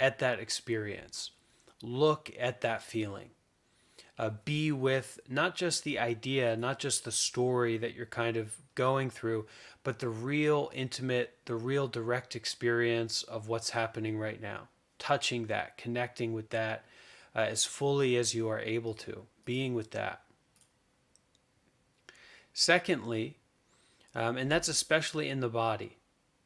at that experience. Look at that feeling. Be with not just the idea, not just the story that you're kind of going through, but the real intimate, the real direct experience of what's happening right now. Touching that, connecting with that as fully as you are able to, being with that. Secondly, and that's especially in the body.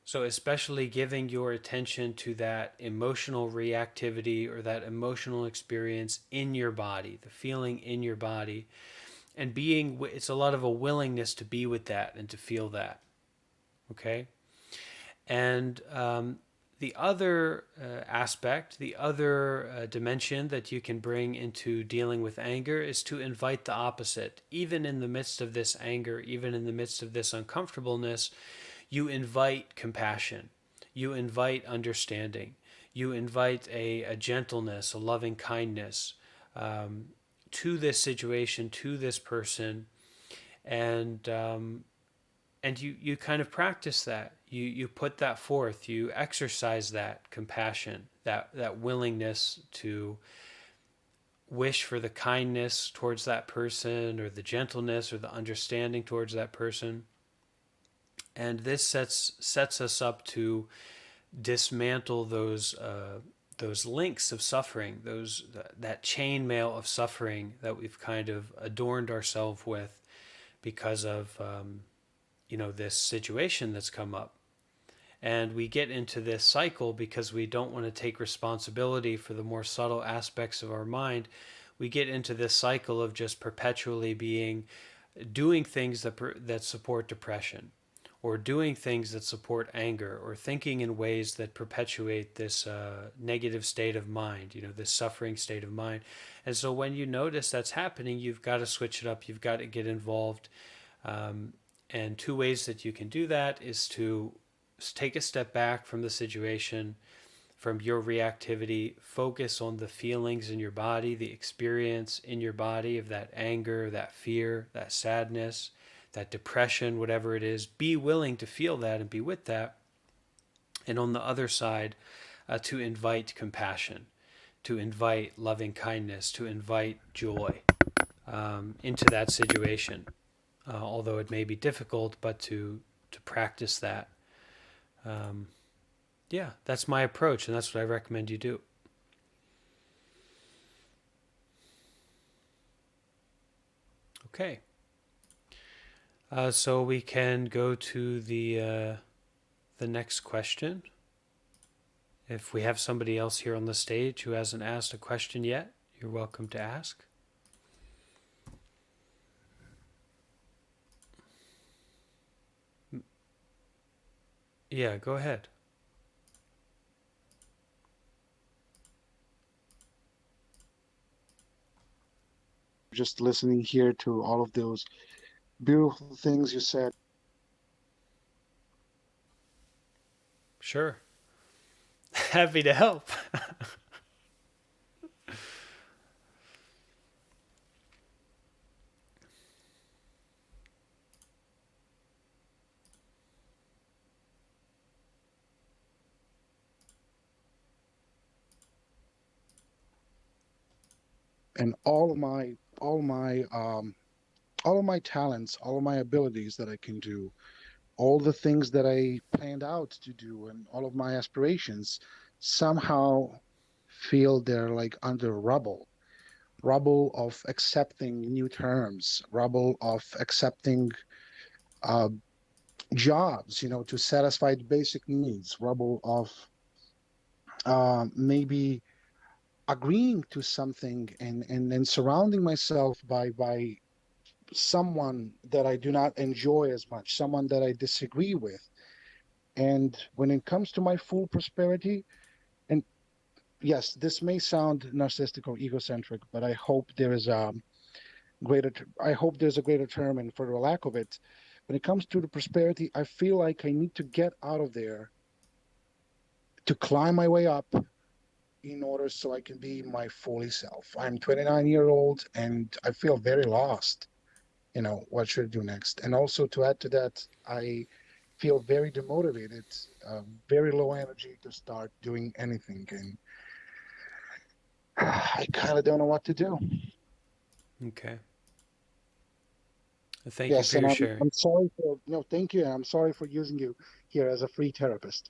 So, especially giving your attention to that emotional reactivity or that emotional experience in your body, the feeling in your body, and it's a lot of a willingness to be with that and to feel that. Okay? And the other aspect, the other dimension that you can bring into dealing with anger is to invite the opposite. Even in the midst of this anger, even in the midst of this uncomfortableness, you invite compassion, you invite understanding, you invite a gentleness, a loving kindness to this situation, to this person, and you kind of practice that. You put that forth. You exercise that compassion, that willingness to wish for the kindness towards that person, or the gentleness, or the understanding towards that person. And this sets us up to dismantle those links of suffering, that chainmail of suffering that we've kind of adorned ourselves with because of this situation that's come up. And we get into this cycle because we don't want to take responsibility for the more subtle aspects of our mind. We get into this cycle of just perpetually doing things that support depression, or doing things that support anger, or thinking in ways that perpetuate this negative state of mind, this suffering state of mind. And so when you notice that's happening, you've got to switch it up. You've got to get involved. And two ways that you can do that is to take a step back from the situation, from your reactivity, focus on the feelings in your body, the experience in your body of that anger, that fear, that sadness, that depression, whatever it is. Be willing to feel that and be with that. And on the other side, to invite compassion, to invite loving kindness, to invite joy into that situation. Although it may be difficult, but to practice that. Yeah, that's my approach, and that's what I recommend you do. Okay. So we can go to the next question. If we have somebody else here on the stage who hasn't asked a question yet, you're welcome to ask. Yeah, go ahead. Just listening here to all of those beautiful things you said. Sure. Happy to help. And all of my talents, all of my abilities that I can do, all the things that I planned out to do, and all of my aspirations somehow feel they're like under rubble of accepting new terms, rubble of accepting uh, jobs, to satisfy the basic needs, rubble of maybe agreeing to something, and surrounding myself by someone that I do not enjoy as much, someone that I disagree with. And when it comes to my full prosperity, and yes, this may sound narcissistic or egocentric, but I hope there's a greater term, and for the lack of it, when it comes to the prosperity, I feel like I need to get out of there to climb my way up in order so I can be my fully self. I'm 29-year-old and I feel very lost. What should I do next? And also to add to that, I feel very demotivated, very low energy to start doing anything. And I kind of don't know what to do. Okay. Thank you Yes, for and your I'm sharing. I'm sorry for no, thank you, and I'm sorry for using you here as a free therapist.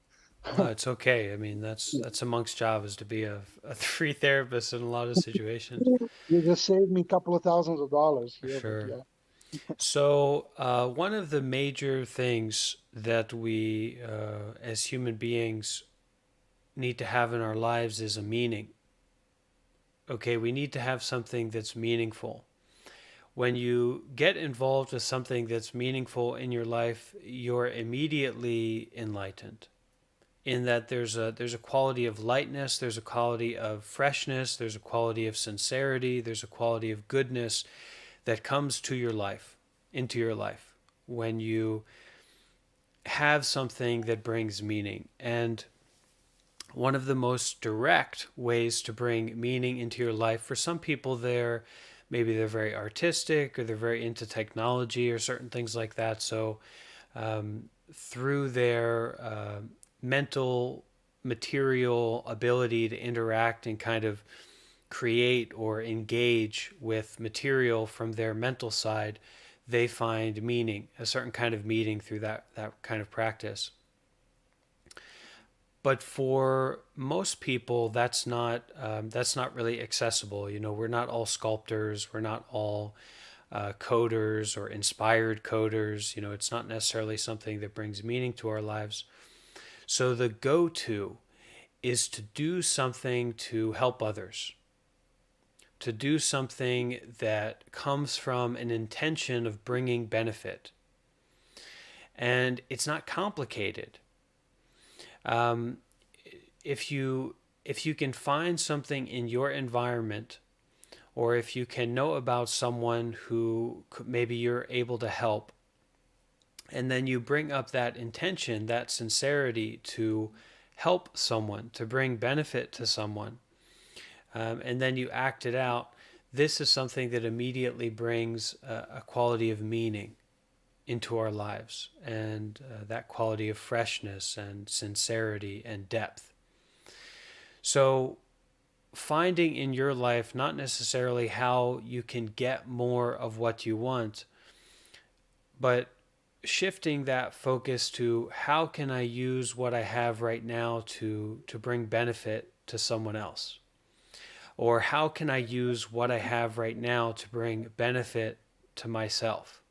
No, it's okay. I mean, that's a monk's job is to be a free therapist in a lot of situations. You just saved me a couple of thousands of dollars here, but Sure. yeah. So, one of the major things that we, as human beings, need to have in our lives is a meaning. Okay, we need to have something that's meaningful. When you get involved with something that's meaningful in your life, you're immediately enlightened. In that there's a quality of lightness, there's a quality of freshness, there's a quality of sincerity, there's a quality of goodness that comes to your life, into your life, when you have something that brings meaning. And one of the most direct ways to bring meaning into your life, for some people, they're very artistic or they're very into technology or certain things like that. So through their mental, material ability to interact and kind of create or engage with material from their mental side, they find meaning, a certain kind of meaning through that kind of practice. But for most people, that's not really accessible. You know, we're not all sculptors, we're not all coders or inspired coders. You know, it's not necessarily something that brings meaning to our lives. So the go-to is to do something to help others, to do something that comes from an intention of bringing benefit. And it's not complicated. Um, if you if you can find something in your environment, or if you can know about someone who maybe you're able to help, and then you bring up that intention, that sincerity to help someone, to bring benefit to someone, and then you act it out, this is something that immediately brings a quality of meaning into our lives, and that quality of freshness and sincerity and depth. So, finding in your life not necessarily how you can get more of what you want, but shifting that focus to how can I use what I have right now to bring benefit to someone else? Or how can I use what I have right now to bring benefit to myself?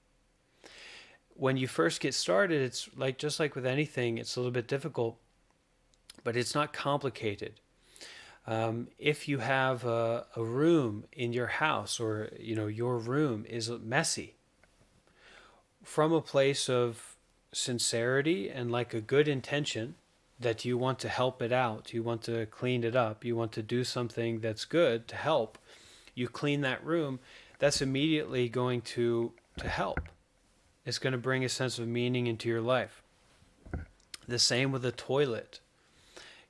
When you first get started, it's like just like with anything, it's a little bit difficult, but it's not complicated. If you have a room in your house, or your room is messy, from a place of sincerity and like a good intention that you want to help it out, you want to clean it up, you want to do something that's good to help, you clean that room, that's immediately going to help. It's going to bring a sense of meaning into your life. The same with a toilet.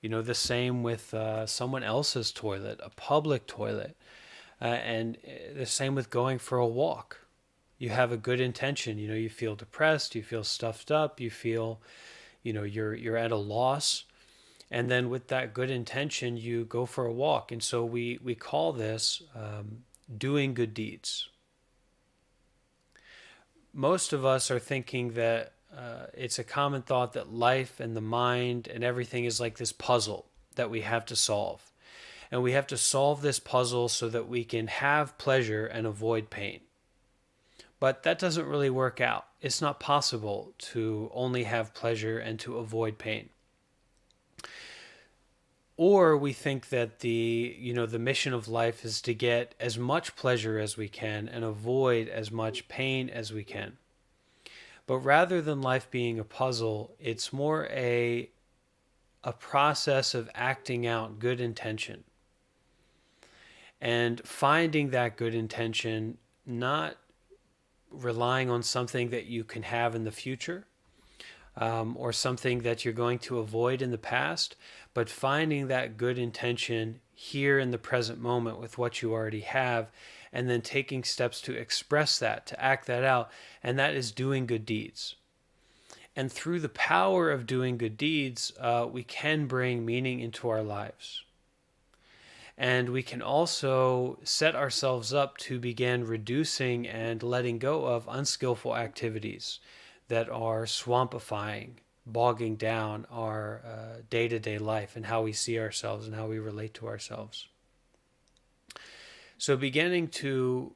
The same with someone else's toilet, a public toilet. And the same with going for a walk. You have a good intention. You feel depressed, you feel stuffed up, you feel, you're at a loss. And then with that good intention, you go for a walk. And so we call this doing good deeds. Most of us are thinking that it's a common thought that life and the mind and everything is like this puzzle that we have to solve. And we have to solve this puzzle so that we can have pleasure and avoid pain. But that doesn't really work out. It's not possible to only have pleasure and to avoid pain. Or we think that the mission of life is to get as much pleasure as we can and avoid as much pain as we can. But rather than life being a puzzle, it's more a process of acting out good intention and finding that good intention, not relying on something that you can have in the future, or something that you're going to avoid in the past, but finding that good intention here in the present moment with what you already have, and then taking steps to express that, to act that out, and that is doing good deeds. And through the power of doing good deeds, we can bring meaning into our lives. And we can also set ourselves up to begin reducing and letting go of unskillful activities that are swampifying, bogging down our day to day life and how we see ourselves and how we relate to ourselves. So, beginning to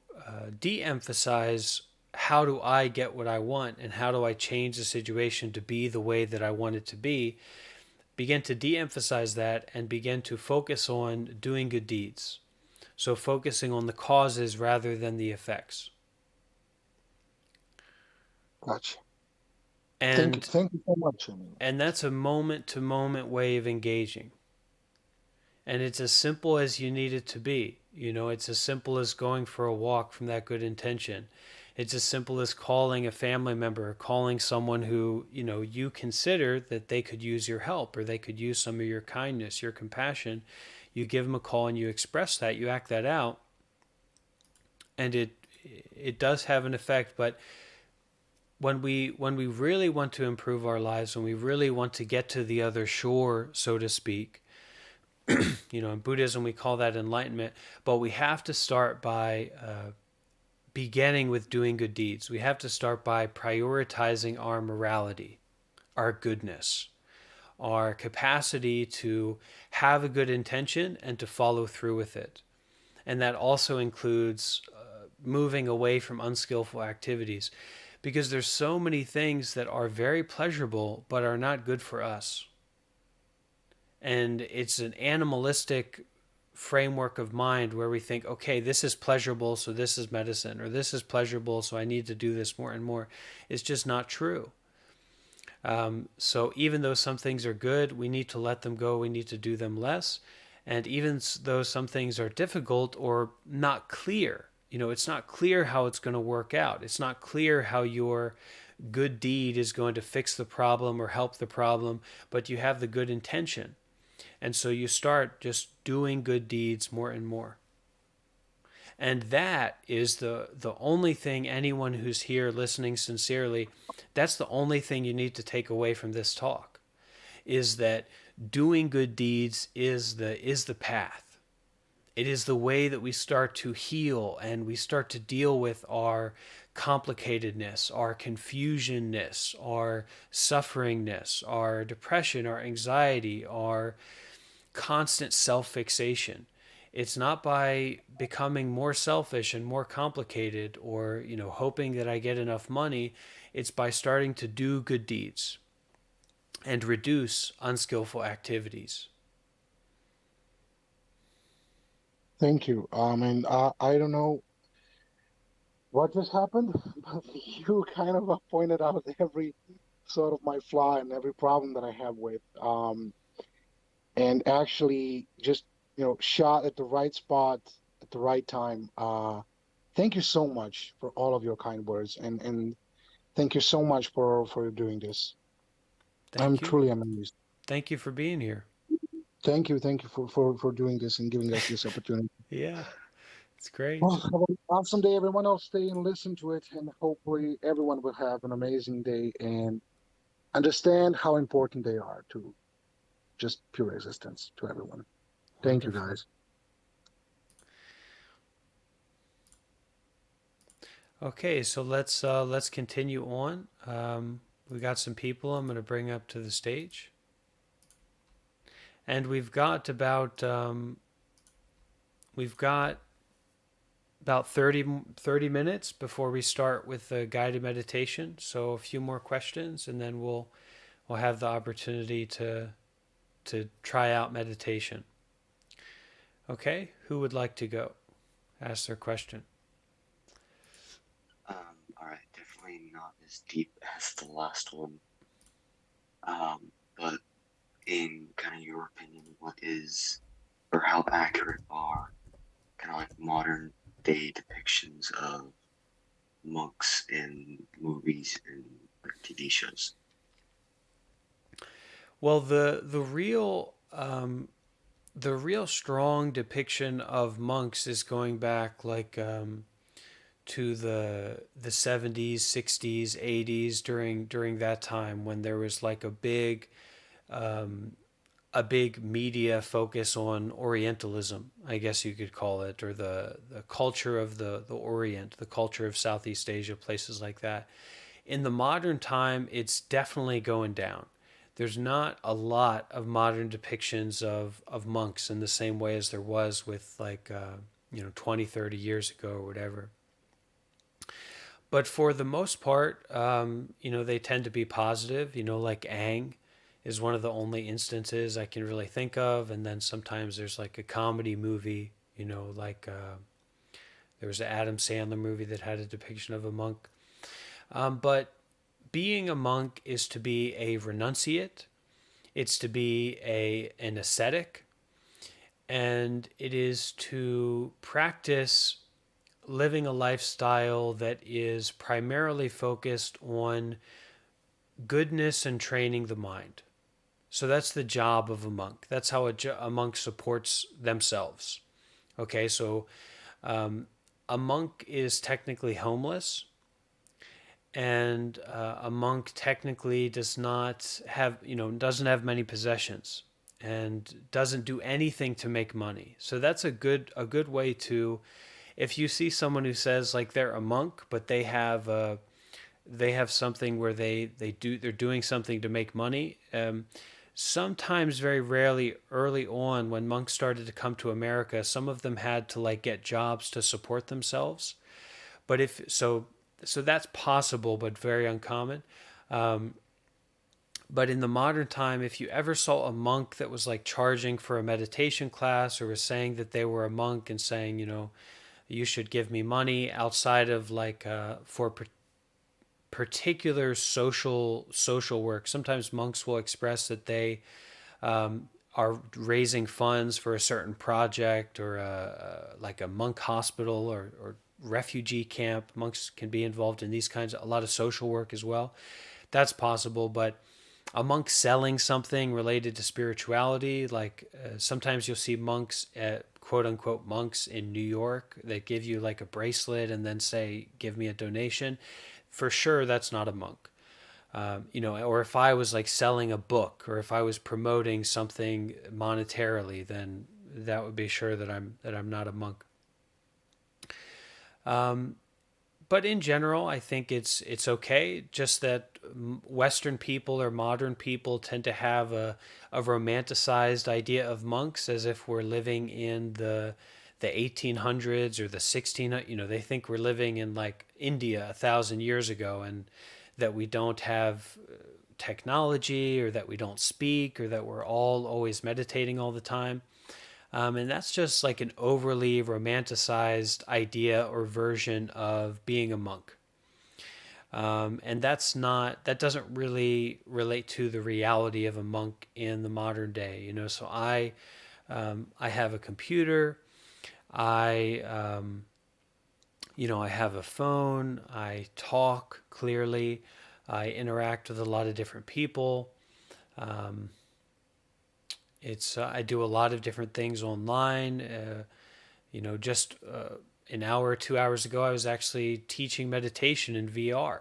de emphasize how do I get what I want and how do I change the situation to be the way that I want it to be, begin to de emphasize that and begin to focus on doing good deeds. So, focusing on the causes rather than the effects. Gotcha. And Thank you so much. I mean, that's a moment to moment way of engaging. And it's as simple as you need it to be. You know, it's as simple as going for a walk from that good intention. It's as simple as calling a family member or calling someone who, you know, you consider that they could use your help or they could use some of your kindness, your compassion. You give them a call and you express that, you act that out, and it does have an effect. But when we really want to improve our lives, when we really want to get to the other shore, so to speak, you know, in Buddhism we call that enlightenment, but we have to start by beginning with doing good deeds. We have to start by prioritizing our morality, our goodness, our capacity to have a good intention and to follow through with it. And that also includes moving away from unskillful activities because there's so many things that are very pleasurable but are not good for us. And it's an animalistic framework of mind where we think, okay, this is pleasurable, so this is medicine, or this is pleasurable, so I need to do this more and more. It's just not true. So even though some things are good, we need to let them go. We need to do them less. And even though some things are difficult or not clear, you know, it's not clear how it's going to work out. It's not clear how your good deed is going to fix the problem or help the problem, but you have the good intention. And so you start just doing good deeds more and more. And that is the only thing anyone who's here listening sincerely, that's the only thing you need to take away from this talk is that doing good deeds is the path. It is the way that we start to heal and we start to deal with our complicatedness, our confusionness, our sufferingness, our depression, our anxiety, our constant self fixation. It's not by becoming more selfish and more complicated or, you know, hoping that I get enough money. It's by starting to do good deeds and reduce unskillful activities. thank you. And I don't know what just happened, but you kind of pointed out every sort of my flaw and every problem that I have with, and actually just, shot at the right spot at the right time. Thank you so much for all of your kind words, and thank you so much for doing this. I'm Thank you. truly amazed. Thank you for being here. Thank you for doing this and giving us this opportunity. Yeah, it's Well, great. have an awesome day, everyone. I'll stay and listen to it, and hopefully everyone will have an amazing day and understand how important they are to just pure existence to everyone. Thank you, Wonderful. guys. Okay, so let's continue on. We got some people I'm going to bring up to the stage, and we've got about 30 minutes before we start with the guided meditation. So a few more questions, and then we'll have the opportunity to try out meditation. Okay, who would like to go? Ask their question. All right, definitely not as deep as the last one. But in kind of your opinion, what is or how accurate are kind of like modern day depictions of monks in movies and like TV shows? Well, the real strong depiction of monks is going back like to the 70s, 60s, 80s during that time when there was like a big a big media focus on Orientalism, I guess you could call it, or the culture of the Orient, the culture of Southeast Asia, places like that. In the modern time, it's definitely going down. There's not a lot of modern depictions of monks in the same way as there was with like 20, 30 years ago or whatever. But for the most part, they tend to be positive. Like Aang is one of the only instances I can really think of. And then sometimes there's like a comedy movie, like there was an Adam Sandler movie that had a depiction of a monk. But being a monk is to be a renunciate, it's to be an ascetic, and it is to practice living a lifestyle that is primarily focused on goodness and training the mind. So that's the job of a monk. That's how a monk supports themselves. Okay, so a monk is technically homeless, and a monk technically doesn't have many possessions and doesn't do anything to make money. So that's a good way to, if you see someone who says like they're a monk but they have something where they're doing something to make money. Sometimes, very rarely, early on when monks started to come to America, some of them had to like get jobs to support themselves. But if so, so that's possible, but very uncommon. Um, but in the modern time, if you ever saw a monk that was like charging for a meditation class or was saying that they were a monk and saying, you should give me money outside of like for particular social work. Sometimes monks will express that they are raising funds for a certain project or like a monk hospital or refugee camp. Monks can be involved in these kinds of a lot of social work as well. That's possible, but a monk selling something related to spirituality, like sometimes you'll see monks at quote unquote monks in New York that give you like a bracelet and then say, give me a donation. For sure, that's not a monk. Or if I was like selling a book or if I was promoting something monetarily, then that would be sure that I'm not a monk. But in general, I think it's okay. Just that Western people or modern people tend to have a romanticized idea of monks as if we're living in the 1800s or the 1600s. They think we're living in like India 1,000 years ago, and that we don't have technology or that we don't speak or that we're all always meditating all the time. And that's just like an overly romanticized idea or version of being a monk. And that doesn't really relate to the reality of a monk in the modern day. So I have a computer. I, I have a phone. I talk clearly. I interact with a lot of different people. Um, it's I do a lot of different things online. Just an hour or 2 hours ago, I was actually teaching meditation in VR.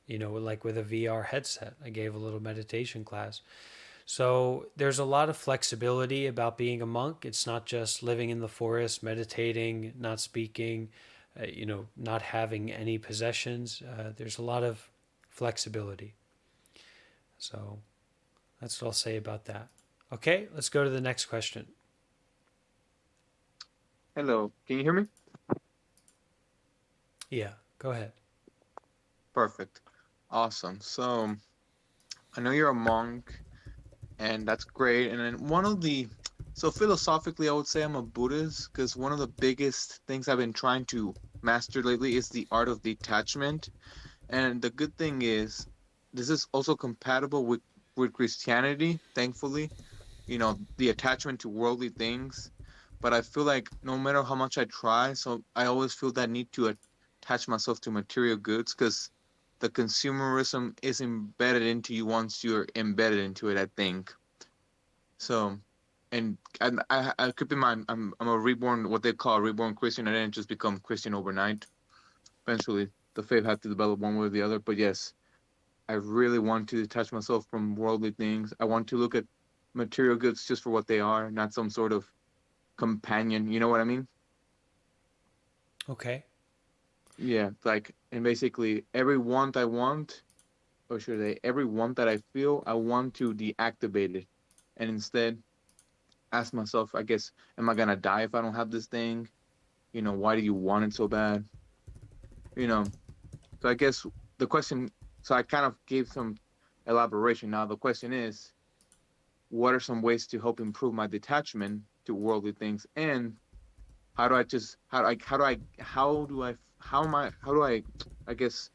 Like with a VR headset, I gave a little meditation class. So there's a lot of flexibility about being a monk. It's not just living in the forest, meditating, not speaking, not having any possessions. There's a lot of flexibility. So that's what I'll say about that. Okay, let's go to the next question. Hello, can you hear me? Yeah, go ahead. Perfect. Awesome. So, I know you're a monk, and that's great. And then so philosophically, I would say I'm a Buddhist because one of the biggest things I've been trying to master lately is the art of detachment. And the good thing is, this is also compatible with Christianity, thankfully. The attachment to worldly things. But I feel like no matter how much I try, so I always feel that need to attach myself to material goods because the consumerism is embedded into you once you're embedded into it, I think. So, and I keep in mind, I'm a reborn, what they call a reborn Christian. I didn't just become Christian overnight. Eventually, the faith had to develop one way or the other. But yes, I really want to detach myself from worldly things. I want to look at material goods just for what they are, not some sort of companion. You know what I mean? Okay. Yeah, like, and basically every want I want, or should I, every want that I feel, I want to deactivate it, and instead ask myself, I guess, am I gonna die if I don't have this thing? Why do you want it so bad? You know, so I guess the question, so I kind of gave some elaboration. Now the question is, what are some ways to help improve my detachment to worldly things, and how do I just how do I guess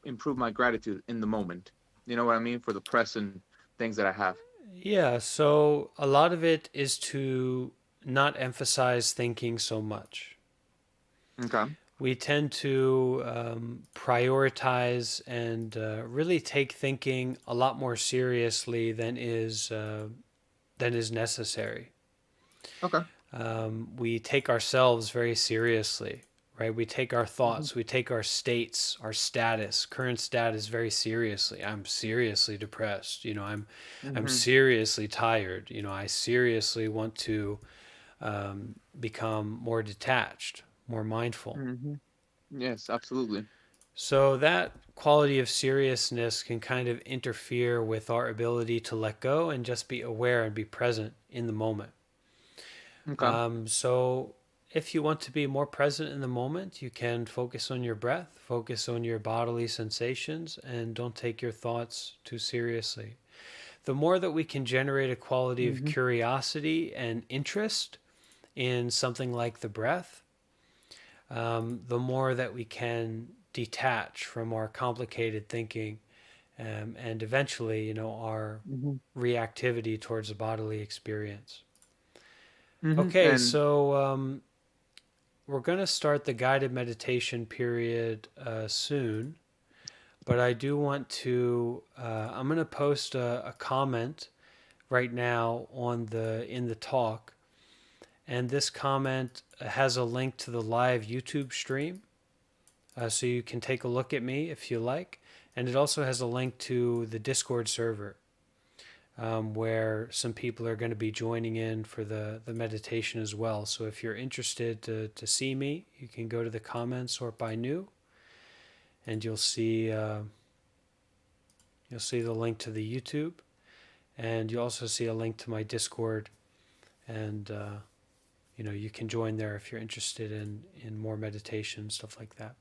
improve my gratitude in the moment? You know what I mean, for the present things that I have. Yeah, so a lot of it is to not emphasize thinking so much. Okay. We tend to prioritize and really take thinking a lot more seriously than is necessary. Okay. We take ourselves very seriously, right? We take our Hmm. thoughts, we take our states, our status, current status very seriously. I'm seriously depressed. I'm Hmm. seriously tired. I seriously want to become more detached, more mindful. Hmm. Yes, absolutely. So that quality of seriousness can kind of interfere with our ability to let go and just be aware and be present in the moment. Okay. So if you want to be more present in the moment, you can focus on your breath, focus on your bodily sensations, and don't take your thoughts too seriously. The more that we can generate a quality of Hmm. curiosity and interest in something like the breath, the more that we can detach from our complicated thinking, and eventually, our Hmm. reactivity towards the bodily experience. Hmm. Okay, And so we're going to start the guided meditation period soon, but I do want to. I'm going to post a comment right now on the in the talk, and this comment has a link to the live YouTube stream, so you can take a look at me if you like, and it also has a link to the Discord server. Where some people are going to be joining in for the meditation as well. So if you're interested to see me, you can go to the comments, sort by new, and you'll see the link to the YouTube, and you also see a link to my Discord, and you can join there if you're interested in more meditation stuff like that.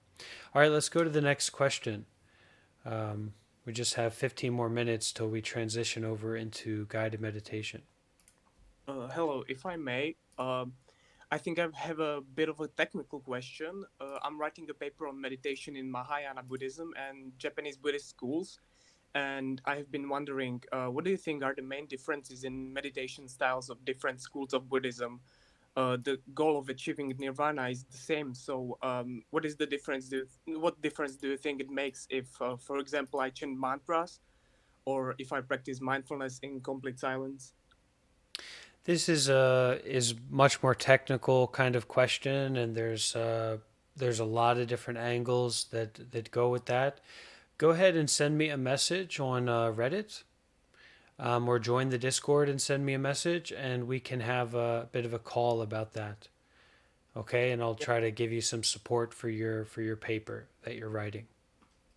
All right, let's go to the next question. We just have 15 more minutes till we transition over into guided meditation. Hello, if I may, I think I have a bit of a technical question. I'm writing a paper on meditation in Mahayana Buddhism and Japanese Buddhist schools, and I have been wondering, what do you think are the main differences in meditation styles of different schools of Buddhism? The goal of achieving nirvana is the same. So, what is the difference? What difference do you think it makes if, for example, I chant mantras, or if I practice mindfulness in complete silence? This is much more technical kind of question, and there's a lot of different angles that go with that. Go ahead and send me a message on Reddit, or join the Discord and send me a message, and we can have a bit of a call about that. Okay, and I'll Yeah. try to give you some support for your paper that you're writing.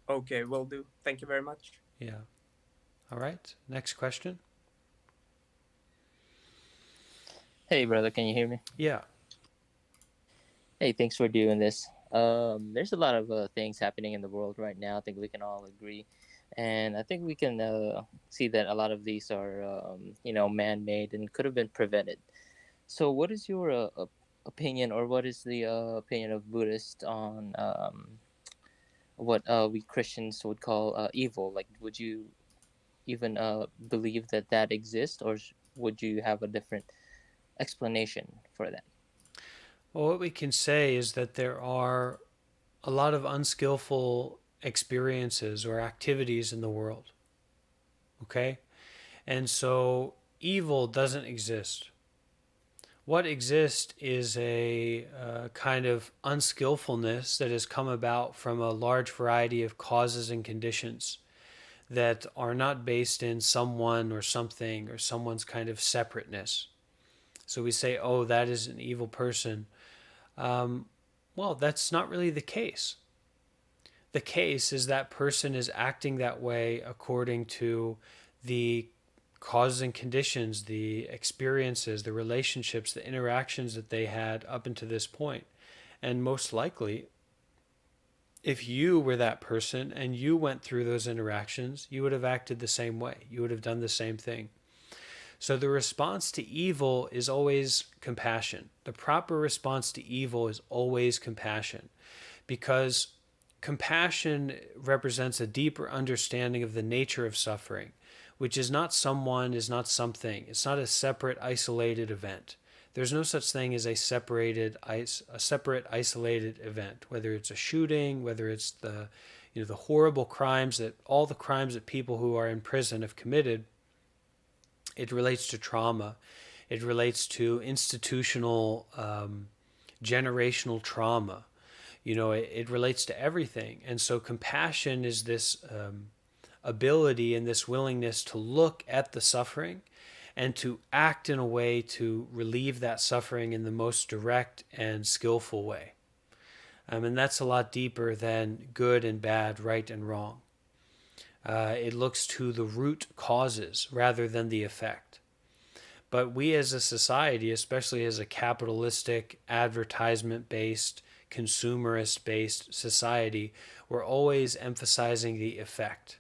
Okay, will do. Thank you very much. Yeah. All right. Next question. Hey, brother, can you hear me? Yeah. Hey, thanks for doing this. There's a lot of things happening in the world right now. I think we can all agree, and I think we can see that a lot of these are, man-made and could have been prevented. So, what is your opinion, or what is the opinion of Buddhists on what we Christians would call evil? Like, would you even believe that that exists, or would you have a different explanation for that? Well, what we can say is that there are a lot of unskillful experiences or activities in the world. Okay? And so evil doesn't exist. What exists is a kind of unskillfulness that has come about from a large variety of causes and conditions that are not based in someone or something or someone's kind of separateness. So we say, oh, that is an evil person. Well, that's not really the case. The case is that person is acting that way according to the causes and conditions, the experiences, the relationships, the interactions that they had up until this point. And most likely, if you were that person and you went through those interactions, you would have acted the same way. You would have done the same thing. So the response to evil is always compassion. The proper response to evil is always compassion, because compassion represents a deeper understanding of the nature of suffering, which is not someone, is not something. It's not a separate, isolated event. There's no such thing as a separate, isolated event. Whether it's a shooting, whether it's the horrible crimes that all the crimes that people who are in prison have committed, it relates to trauma. It relates to institutional, generational trauma. It relates to everything. And so compassion is this ability and this willingness to look at the suffering and to act in a way to relieve that suffering in the most direct and skillful way. And that's a lot deeper than good and bad, right and wrong. It looks to the root causes rather than the effect. But we as a society, especially as a capitalistic, advertisement-based, consumerist-based society, we're always emphasizing the effect.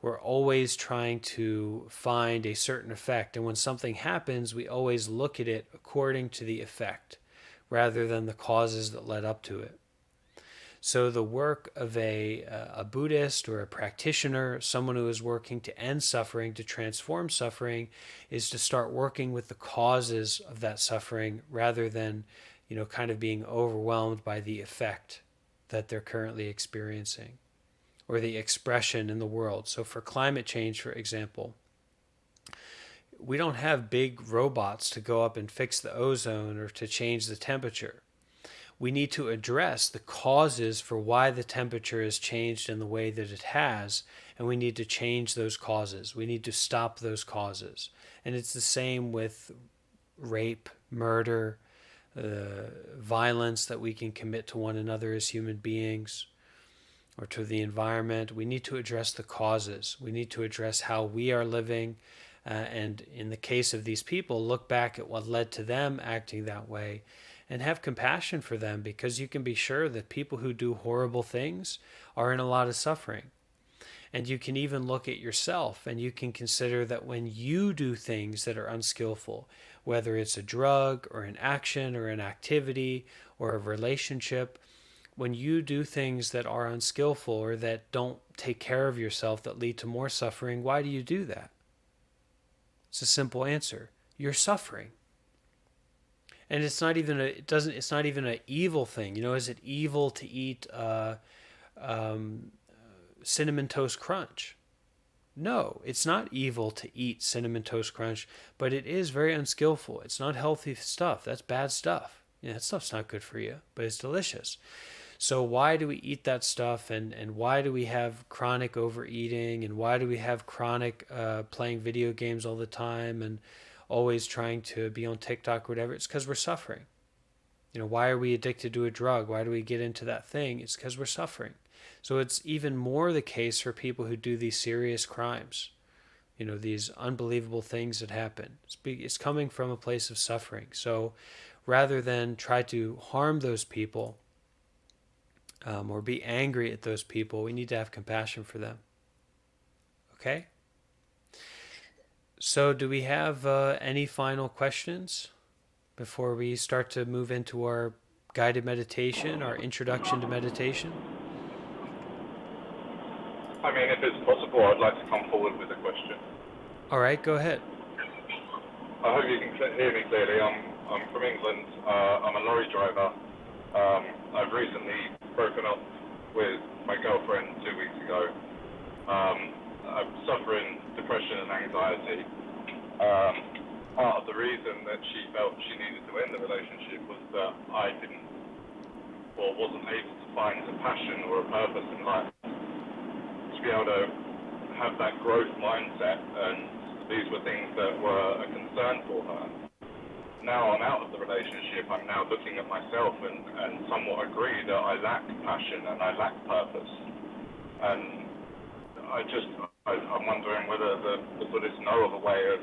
We're always trying to find a certain effect. And when something happens, we always look at it according to the effect rather than the causes that led up to it. So the work of a Buddhist or a practitioner, someone who is working to end suffering, to transform suffering, is to start working with the causes of that suffering rather than, kind of being overwhelmed by the effect that they're currently experiencing or the expression in the world. So for climate change, for example, we don't have big robots to go up and fix the ozone or to change the temperature. We need to address the causes for why the temperature has changed in the way that it has, and we need to change those causes. We need to stop those causes. And it's the same with rape, murder, violence that we can commit to one another as human beings or to the environment. We need to address the causes. We need to address how we are living. And in the case of these people, look back at what led to them acting that way and have compassion for them, because you can be sure that people who do horrible things are in a lot of suffering. And you can even look at yourself and you can consider that when you do things that are unskillful, whether it's a drug or an action or an activity or a relationship, when you do things that are unskillful or that don't take care of yourself, that lead to more suffering, why do you do that? It's a simple answer. You're suffering. And it's not even an evil thing. Is it evil to eat Cinnamon Toast Crunch? No, it's not evil to eat Cinnamon Toast Crunch, but it is very unskillful. It's not healthy stuff. That's bad stuff. That stuff's not good for you, but it's delicious. So why do we eat that stuff, and why do we have chronic overeating, and why do we have chronic playing video games all the time and always trying to be on TikTok or whatever? It's because we're suffering. Why are we addicted to a drug? Why do we get into that thing? It's because we're suffering. So it's even more the case for people who do these serious crimes, these unbelievable things that happen. It's coming from a place of suffering. So rather than try to harm those people or be angry at those people, we need to have compassion for them. Okay? So do we have any final questions before we start to move into our guided meditation, our introduction to meditation? I mean, if it's possible, I'd like to come forward with a question. All right, go ahead. I hope you can hear me clearly. I'm from England. I'm a lorry driver. I've recently broken up with my girlfriend 2 weeks ago. I'm suffering depression and anxiety. Part of the reason that she felt she needed to end the relationship was that I wasn't able to find a passion or a purpose in life to be able to have that growth mindset, and these were things that were a concern for her. Now I'm out of the relationship, I'm now looking at myself and somewhat agree that I lack passion and I lack purpose. And I'm wondering whether the Buddhists know of a way of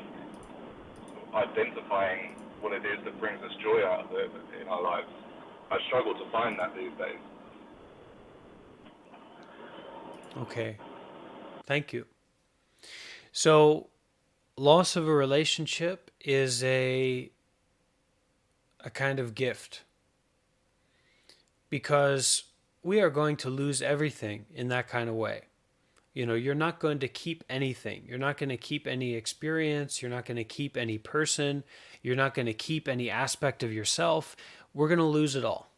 identifying what it is that brings us joy out of in our lives. I struggle to find that these days. Okay, thank you. So, loss of a relationship is a kind of gift, because we are going to lose everything in that kind of way. You know, you're not going to keep anything. You're not going to keep any experience. You're not going to keep any person. You're not going to keep any aspect of yourself. We're going to lose it all.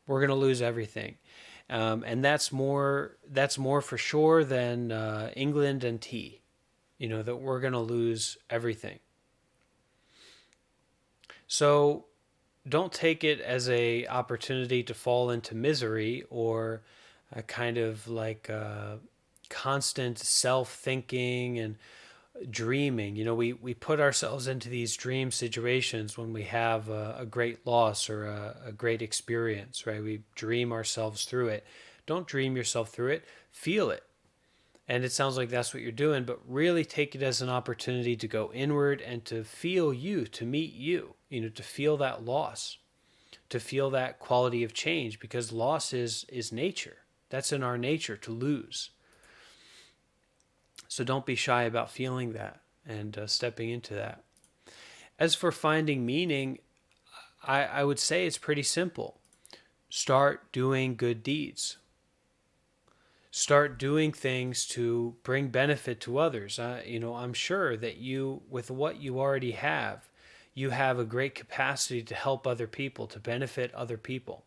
We're going to lose everything. And that's more for sure than England and tea. You know, that we're going to lose everything. So don't take it as a opportunity to fall into misery or a kind of like constant self-thinking and dreaming. You know, we put ourselves into these dream situations when we have a great loss or a great experience, right? We dream ourselves through it. Don't dream yourself through it. Feel it. And it sounds like that's what you're doing, but really take it as an opportunity to go inward and to feel you, to meet you, you know, to feel that loss, to feel that quality of change, because loss is nature. That's in our nature, to lose. So don't be shy about feeling that and stepping into that. As for finding meaning, I would say it's pretty simple. Start doing good deeds. Start doing things to bring benefit to others. You know, I'm sure that you, with what you already have, you have a great capacity to help other people, to benefit other people,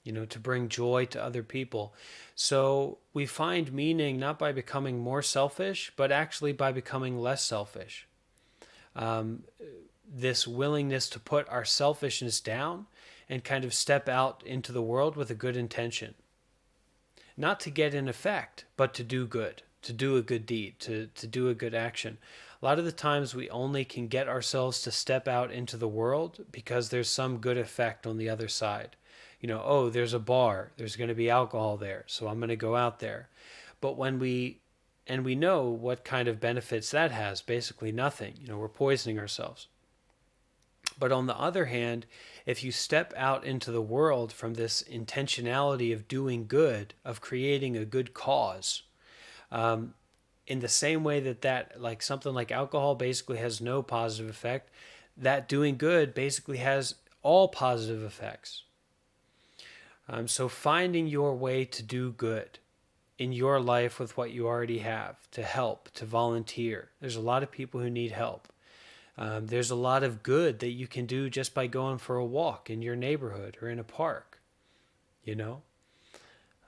you know, to bring joy to other people. So we find meaning not by becoming more selfish, but actually by becoming less selfish. This willingness to put our selfishness down and kind of step out into the world with a good intention. Not to get an effect, but to do good, to do a good deed, to do a good action. A lot of the times we only can get ourselves to step out into the world because there's some good effect on the other side. You know, oh, there's a bar, there's going to be alcohol there, so I'm going to go out there. But when we know what kind of benefits that has, basically nothing. You know, we're poisoning ourselves. But on the other hand, if you step out into the world from this intentionality of doing good, of creating a good cause, in the same way that like something like alcohol basically has no positive effect, that doing good basically has all positive effects. So finding your way to do good in your life with what you already have, to help, to volunteer. There's a lot of people who need help. There's a lot of good that you can do just by going for a walk in your neighborhood or in a park, you know?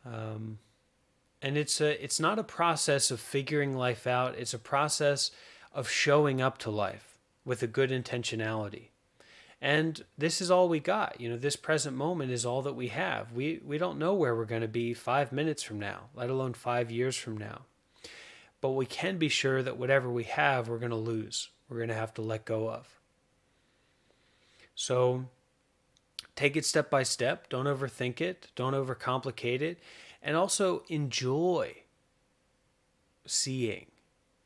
And it's not a process of figuring life out. It's a process of showing up to life with a good intentionality. And this is all we got. You know, this present moment is all that we have. We don't know where we're going to be 5 minutes from now, let alone 5 years from now. But we can be sure that whatever we have, we're going to lose. We're going to have to let go of. So take it step by step. Don't overthink it. Don't overcomplicate it. And also enjoy seeing.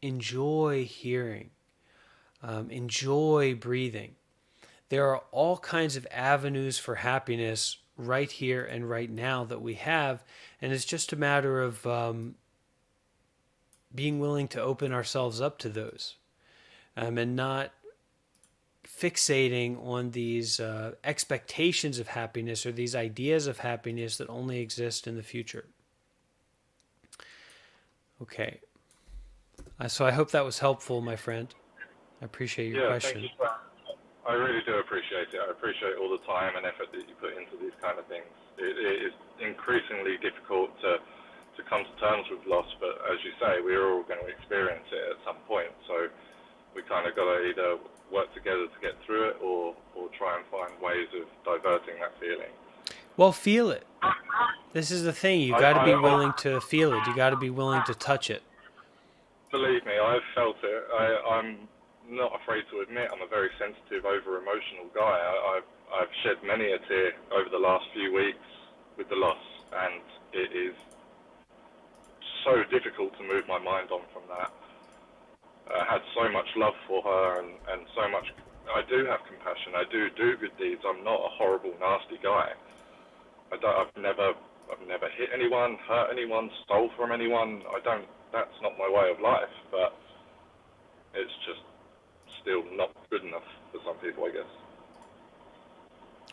Enjoy hearing. Enjoy breathing. There are all kinds of avenues for happiness right here and right now that we have. And it's just a matter of being willing to open ourselves up to those. And not fixating on these expectations of happiness or these ideas of happiness that only exist in the future. Okay. So I hope that was helpful, my friend. I appreciate your question. Thank you. I really do appreciate it. I appreciate all the time and effort that you put into these kind of things. It is increasingly difficult to come to terms with loss, but as you say, we're all going to experience it at some point. So we kind of got to either work together to get through it or try and find ways of diverting that feeling. Well, feel it. This is the thing. You got to be willing to feel it. You got to be willing to touch it. I've felt it. I'm not afraid to admit I'm a very sensitive, over-emotional guy. I've shed many a tear over the last few weeks with the loss, and it is so difficult to move my mind on from that. I had so much love for her, and so much. I do have compassion. I do good deeds. I'm not a horrible, nasty guy. I've never hit anyone, hurt anyone, stole from anyone. I don't. That's not my way of life. But it's just still not good enough for some people, I guess.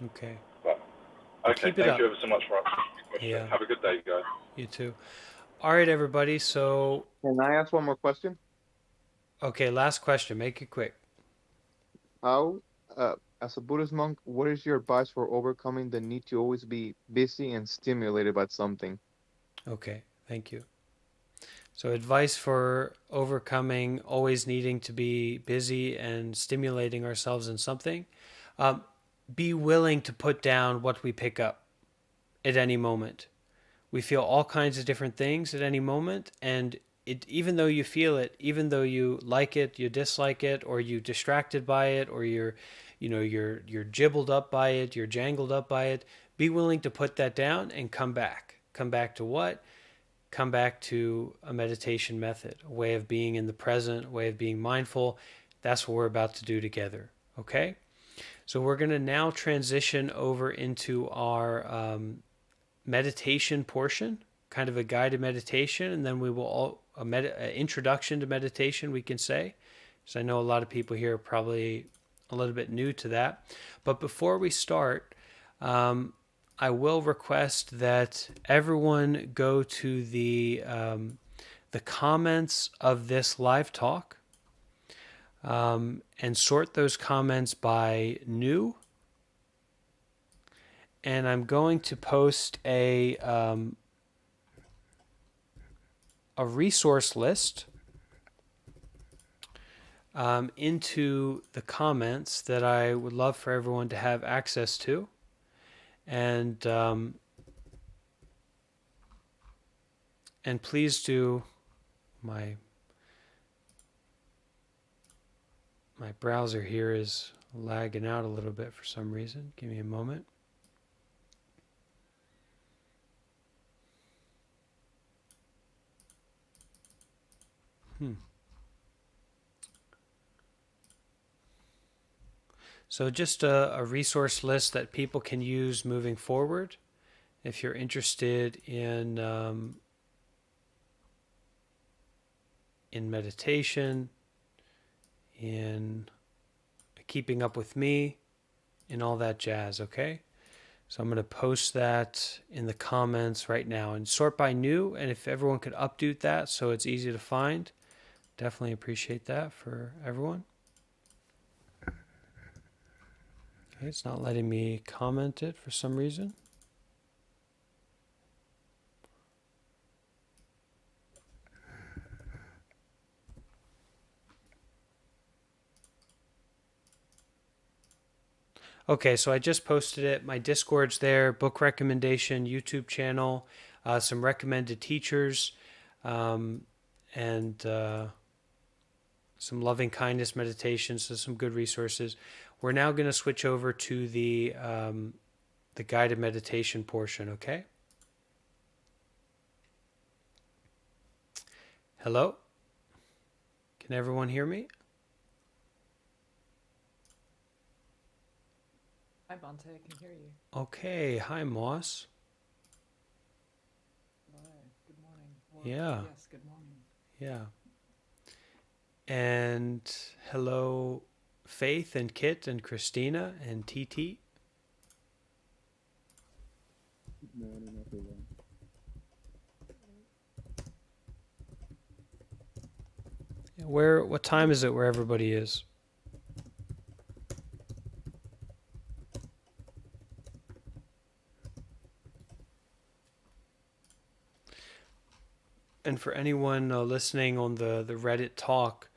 Okay. But okay, Keep it thank up. you ever so much for answering the question. Yeah. Have a good day, guys. You too. All right, everybody. So, Can I ask one more question? okay, last question. Make it quick. How, as a Buddhist monk, what is your advice for overcoming the need to always be busy and stimulated by something? Okay, thank you. So, advice for overcoming always needing to be busy and stimulating ourselves in something. Be willing to put down what we pick up at any moment. We feel all kinds of different things at any moment, and even though you feel it, even though you like it, you dislike it, or you distracted by it, or you're jibbled up by it, you're jangled up by it. Be willing to put that down and come back. Come back to what? Come back to a meditation method, a way of being in the present, a way of being mindful. That's what we're about to do together. Okay? So we're going to now transition over into our meditation portion, kind of a guided meditation, and then we will all introduction to meditation, we can say. So I know a lot of people here are probably a little bit new to that. But before we start, I will request that everyone go to the comments of this live talk and sort those comments by new. And I'm going to post a resource list into the comments that I would love for everyone to have access to. And please do. My browser here is lagging out a little bit for some reason. Give me a moment. So just a resource list that people can use moving forward if you're interested in meditation, in keeping up with me, and all that jazz, okay? So I'm going to post that in the comments right now and sort by new, and if everyone could update that so it's easy to find, definitely appreciate that for everyone. Okay, it's not letting me comment it for some reason. Okay, so I just posted it. My Discord's there, book recommendation, YouTube channel, some recommended teachers, and some loving kindness meditations, so some good resources. We're now going to switch over to the guided meditation portion, okay? Hello? Can everyone hear me? Hi, Bante, I can hear you. Okay, hi, Moss. Hi, good morning. Or, Yeah. Yes, good morning. Yeah. And hello, Faith and Kit and Christina and TT. Good morning, everyone. What time is it where everybody is? And for anyone listening on the Reddit talk,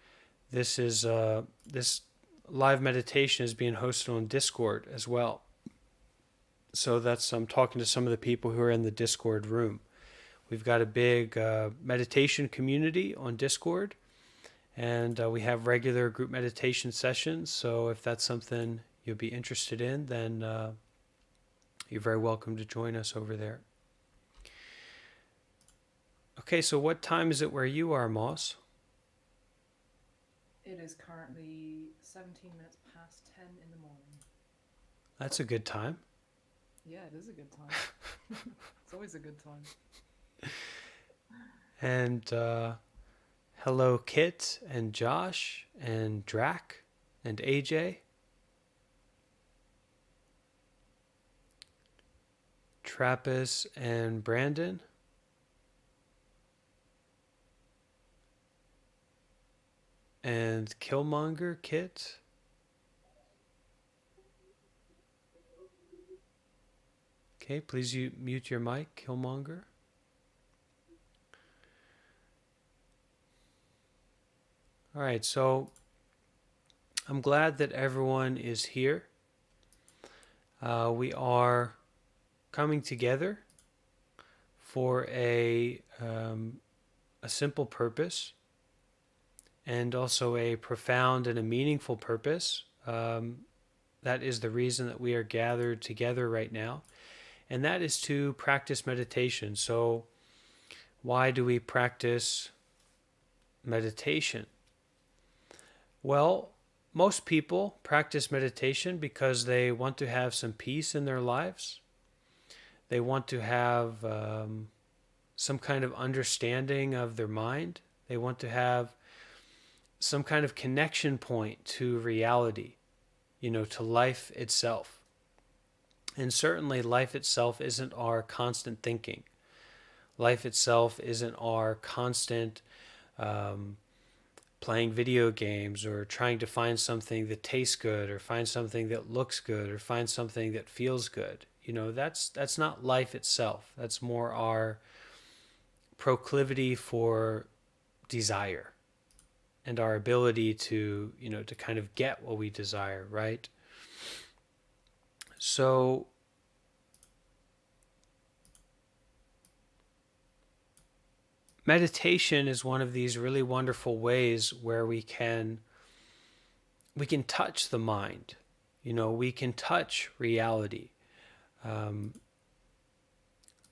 this live meditation is being hosted on Discord as well. So I'm talking to some of the people who are in the Discord room. We've got a big meditation community on Discord, And we have regular group meditation sessions. So if that's something you'll be interested in, then you're very welcome to join us over there. Okay, so what time is it where you are, Moss? It is currently 17 minutes past 10 in the morning. That's a good time. Yeah, it is a good time. It's always a good time. And hello, Kit and Josh and Drac and AJ. Trappist and Brandon. And Killmonger, Kit. Okay, please mute your mic, Killmonger. All right, so I'm glad that everyone is here. We are coming together for a simple purpose and also a profound and a meaningful purpose. That is the reason that we are gathered together right now, and that is to practice meditation. So why do we practice meditation? Well, most people practice meditation because they want to have some peace in their lives. They want to have some kind of understanding of their mind. They want to have some kind of connection point to reality, to life itself. And certainly life itself isn't our constant thinking. Life itself isn't our constant playing video games or trying to find something that tastes good or find something that looks good or find something that feels good. That's not life itself. That's more our proclivity for desire and our ability to kind of get what we desire, right? So meditation is one of these really wonderful ways where we can touch the mind. We can touch reality.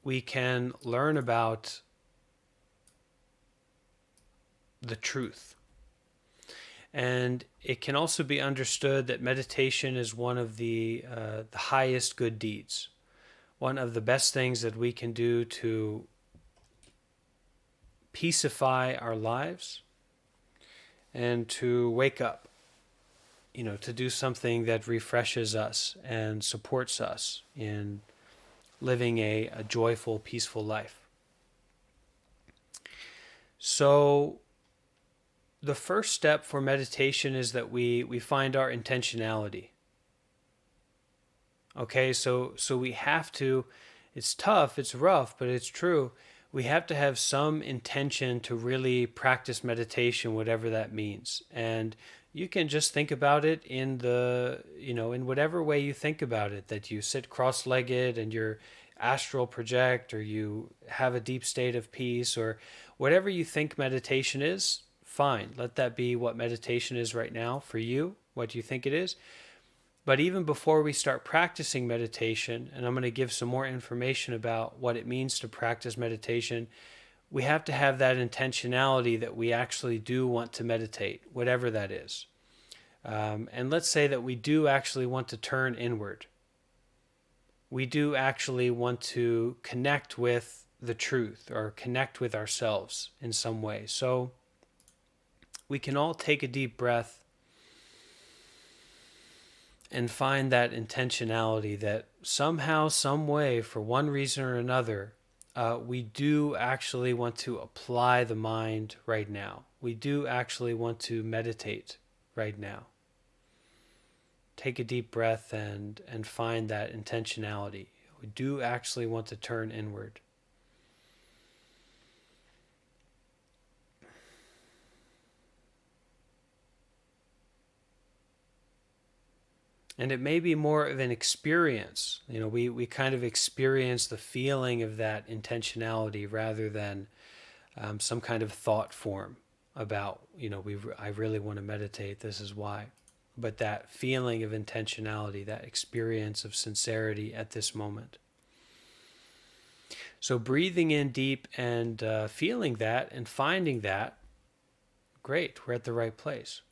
We can learn about the truth. And it can also be understood that meditation is one of the highest good deeds, one of the best things that we can do to peacify our lives and to wake up, to do something that refreshes us and supports us in living a joyful, peaceful life. So the first step for meditation is that we find our intentionality. Okay, so we have to, it's tough, it's rough, but it's true. We have to have some intention to really practice meditation, whatever that means. And you can just think about it in in whatever way you think about it, that you sit cross-legged and you're astral project, or you have a deep state of peace, or whatever you think meditation is, fine. Let that be what meditation is right now for you, what you think it is. But even before we start practicing meditation, and I'm going to give some more information about what it means to practice meditation, we have to have that intentionality that we actually do want to meditate, whatever that is. And let's say that we do actually want to turn inward. We do actually want to connect with the truth or connect with ourselves in some way. So we can all take a deep breath and find that intentionality that somehow, some way, for one reason or another, we do actually want to apply the mind right now. We do actually want to meditate right now. Take a deep breath and find that intentionality. We do actually want to turn inward. And it may be more of an experience. We kind of experience the feeling of that intentionality rather than some kind of thought form. about, I really want to meditate, this is why. But that feeling of intentionality, that experience of sincerity at this moment. So breathing in deep and feeling that and finding that, great, we're at the right place.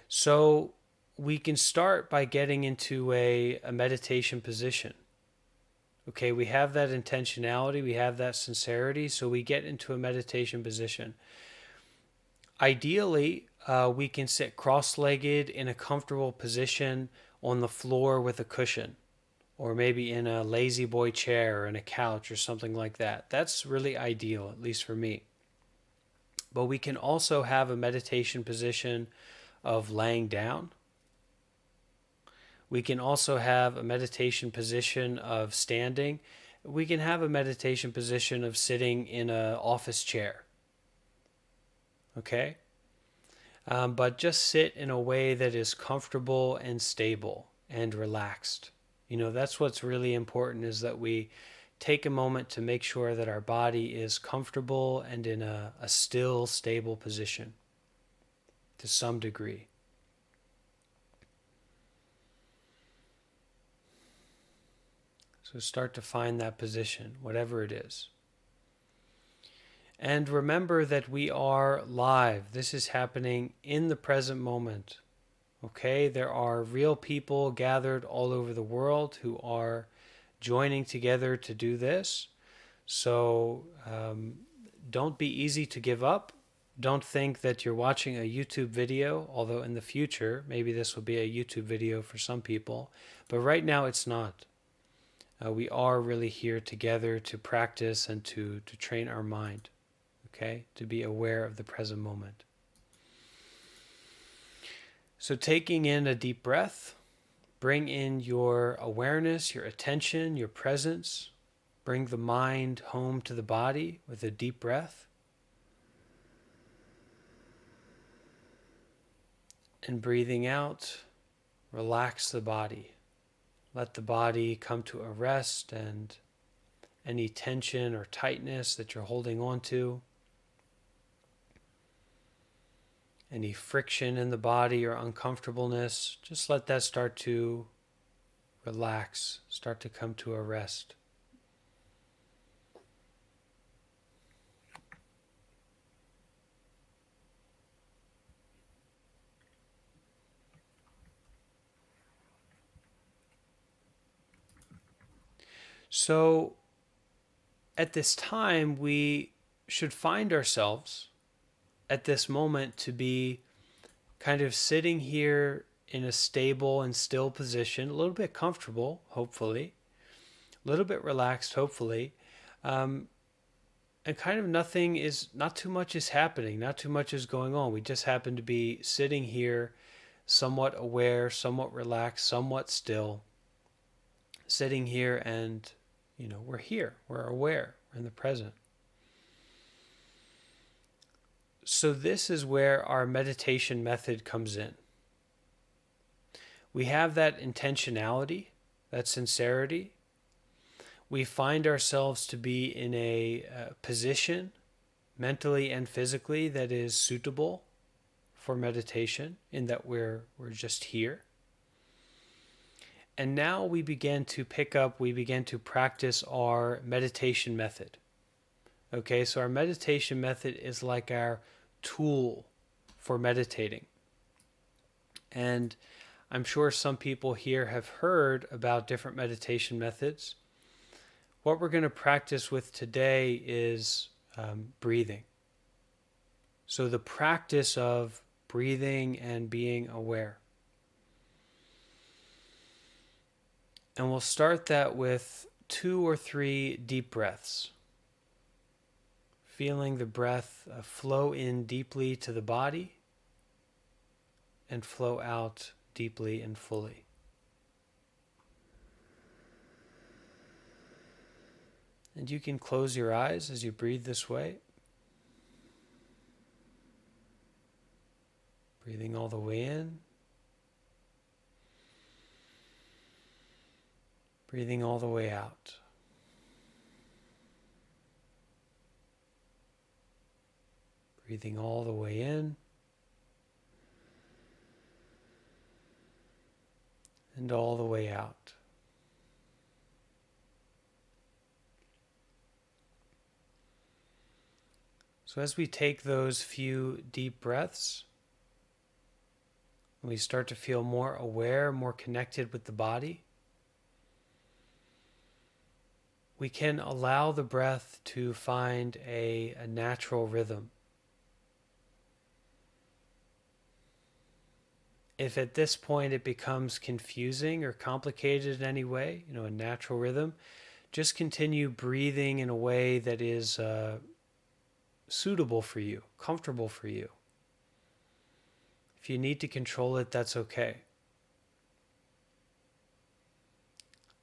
So we can start by getting into a meditation position. Okay, we have that intentionality, we have that sincerity, so we get into a meditation position. Ideally, we can sit cross-legged in a comfortable position on the floor with a cushion, or maybe in a lazy boy chair or in a couch or something like that. That's really ideal, at least for me. But we can also have a meditation position of laying down. We can also have a meditation position of standing. We can have a meditation position of sitting in an office chair. Okay? But just sit in a way that is comfortable and stable and relaxed. That's what's really important, is that we take a moment to make sure that our body is comfortable and in a still, stable position to some degree. So start to find that position, whatever it is. And remember that we are live. This is happening in the present moment. Okay, there are real people gathered all over the world who are joining together to do this. So don't be easy to give up. Don't think that you're watching a YouTube video, although in the future, maybe this will be a YouTube video for some people. But right now it's not. We are really here together to practice and to train our mind, okay, to be aware of the present moment. So taking in a deep breath, bring in your awareness, your attention, your presence. Bring the mind home to the body with a deep breath. And breathing out, relax the body. Let the body come to a rest, and any tension or tightness that you're holding on to, any friction in the body or uncomfortableness, just let that start to relax, start to come to a rest. So at this time, we should find ourselves at this moment to be kind of sitting here in a stable and still position, a little bit comfortable, hopefully, a little bit relaxed, hopefully, and kind of not too much is happening, not too much is going on. We just happen to be sitting here somewhat aware, somewhat relaxed, somewhat still, sitting here, and we're here, we're aware, we're in the present. So this is where our meditation method comes in. We have that intentionality, that sincerity. We find ourselves to be in a position, mentally and physically, that is suitable for meditation, in that we're just here. And now we begin to practice our meditation method. Okay, so our meditation method is like our tool for meditating. And I'm sure some people here have heard about different meditation methods. What we're going to practice with today is breathing. So the practice of breathing and being aware. And we'll start that with 2 or 3 deep breaths. Feeling the breath flow in deeply to the body and flow out deeply and fully. And you can close your eyes as you breathe this way. Breathing all the way in. Breathing all the way out. Breathing all the way in and all the way out. So as we take those few deep breaths, we start to feel more aware, more connected with the body. We can allow the breath to find a natural rhythm. If at this point it becomes confusing or complicated in any way, a natural rhythm, just continue breathing in a way that is suitable for you, comfortable for you. If you need to control it, that's okay.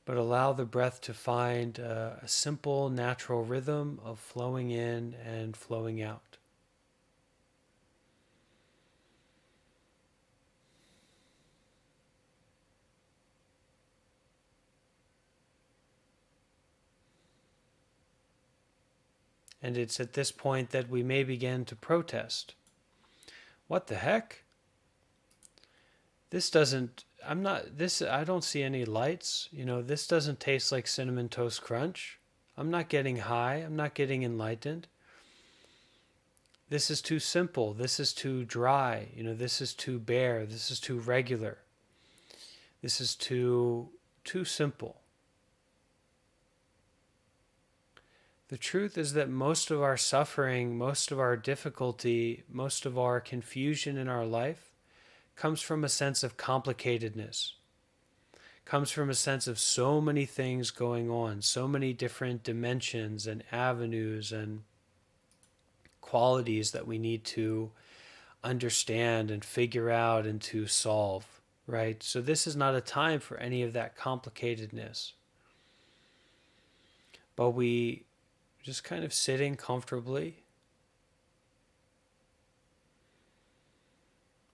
But allow the breath to find a simple, natural rhythm of flowing in and flowing out. And it's at this point that we may begin to protest. What the heck? This doesn't, I don't see any lights. This doesn't taste like Cinnamon Toast Crunch. I'm not getting high. I'm not getting enlightened. This is too simple. This is too dry. This is too bare. This is too regular. This is too simple. The truth is that most of our suffering, most of our difficulty, most of our confusion in our life comes from a sense of complicatedness, comes from a sense of so many things going on, so many different dimensions and avenues and qualities that we need to understand and figure out and to solve, right? So this is not a time for any of that complicatedness. But we just kind of sitting comfortably,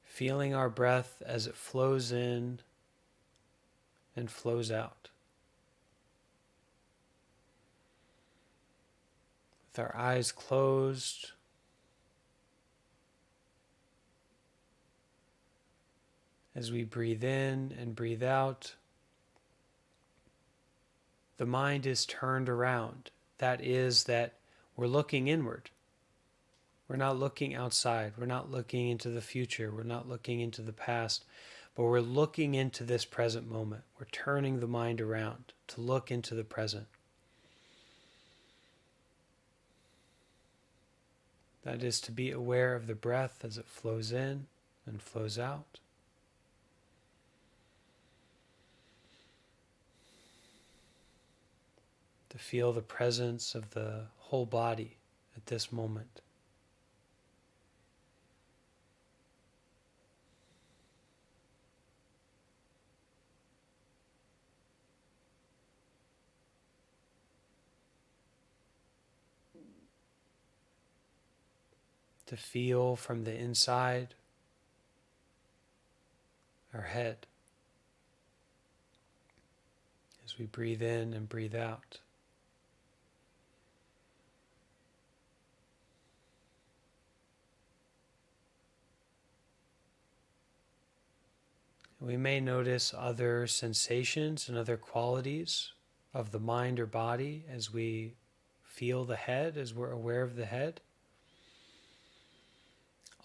feeling our breath as it flows in and flows out. With our eyes closed, as we breathe in and breathe out, the mind is turned around. That is that we're looking inward. We're not looking outside. We're not looking into the future. We're not looking into the past. But we're looking into this present moment. We're turning the mind around to look into the present. That is to be aware of the breath as it flows in and flows out. To feel the presence of the whole body at this moment. To feel from the inside our head as we breathe in and breathe out. We may notice other sensations and other qualities of the mind or body as we feel the head, as we're aware of the head.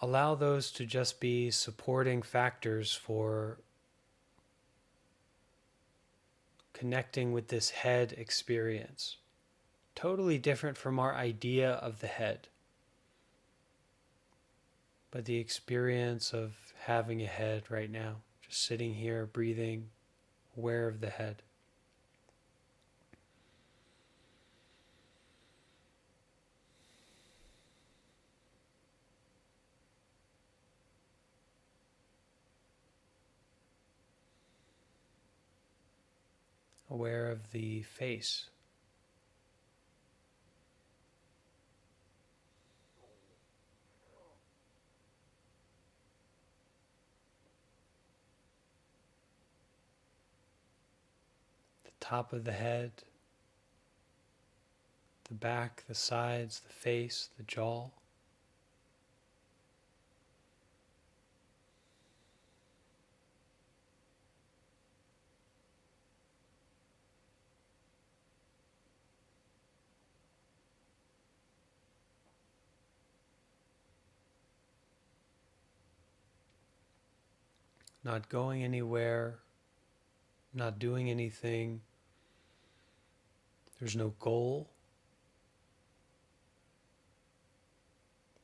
Allow those to just be supporting factors for connecting with this head experience. Totally different from our idea of the head, but the experience of having a head right now. Just sitting here, breathing, aware of the head. Aware of the face. Top of the head, the back, the sides, the face, the jaw. not going anywhere, not doing anything. There's no goal.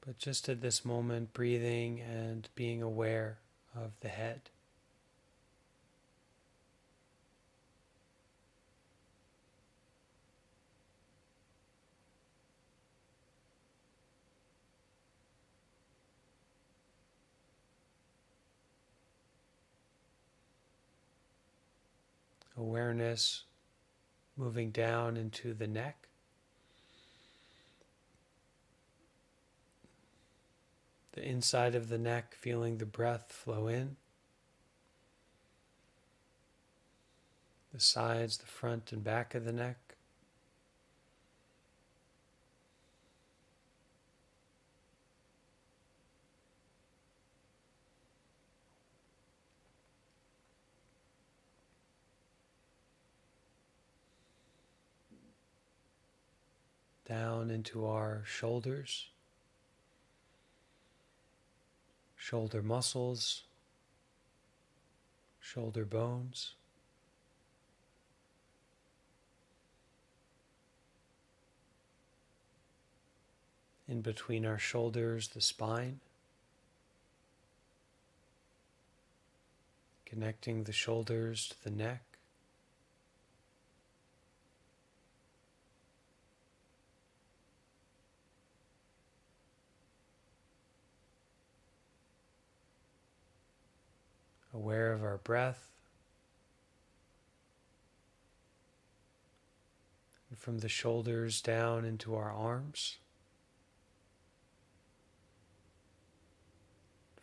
But just at this moment, breathing and being aware of the head. Awareness moving down into the neck, the inside of the neck, feeling the breath flow in, the sides, the front and back of the neck. Down into our shoulders, shoulder muscles, shoulder bones, in between our shoulders, the spine, connecting the shoulders to the neck. Aware of our breath, and from the shoulders down into our arms.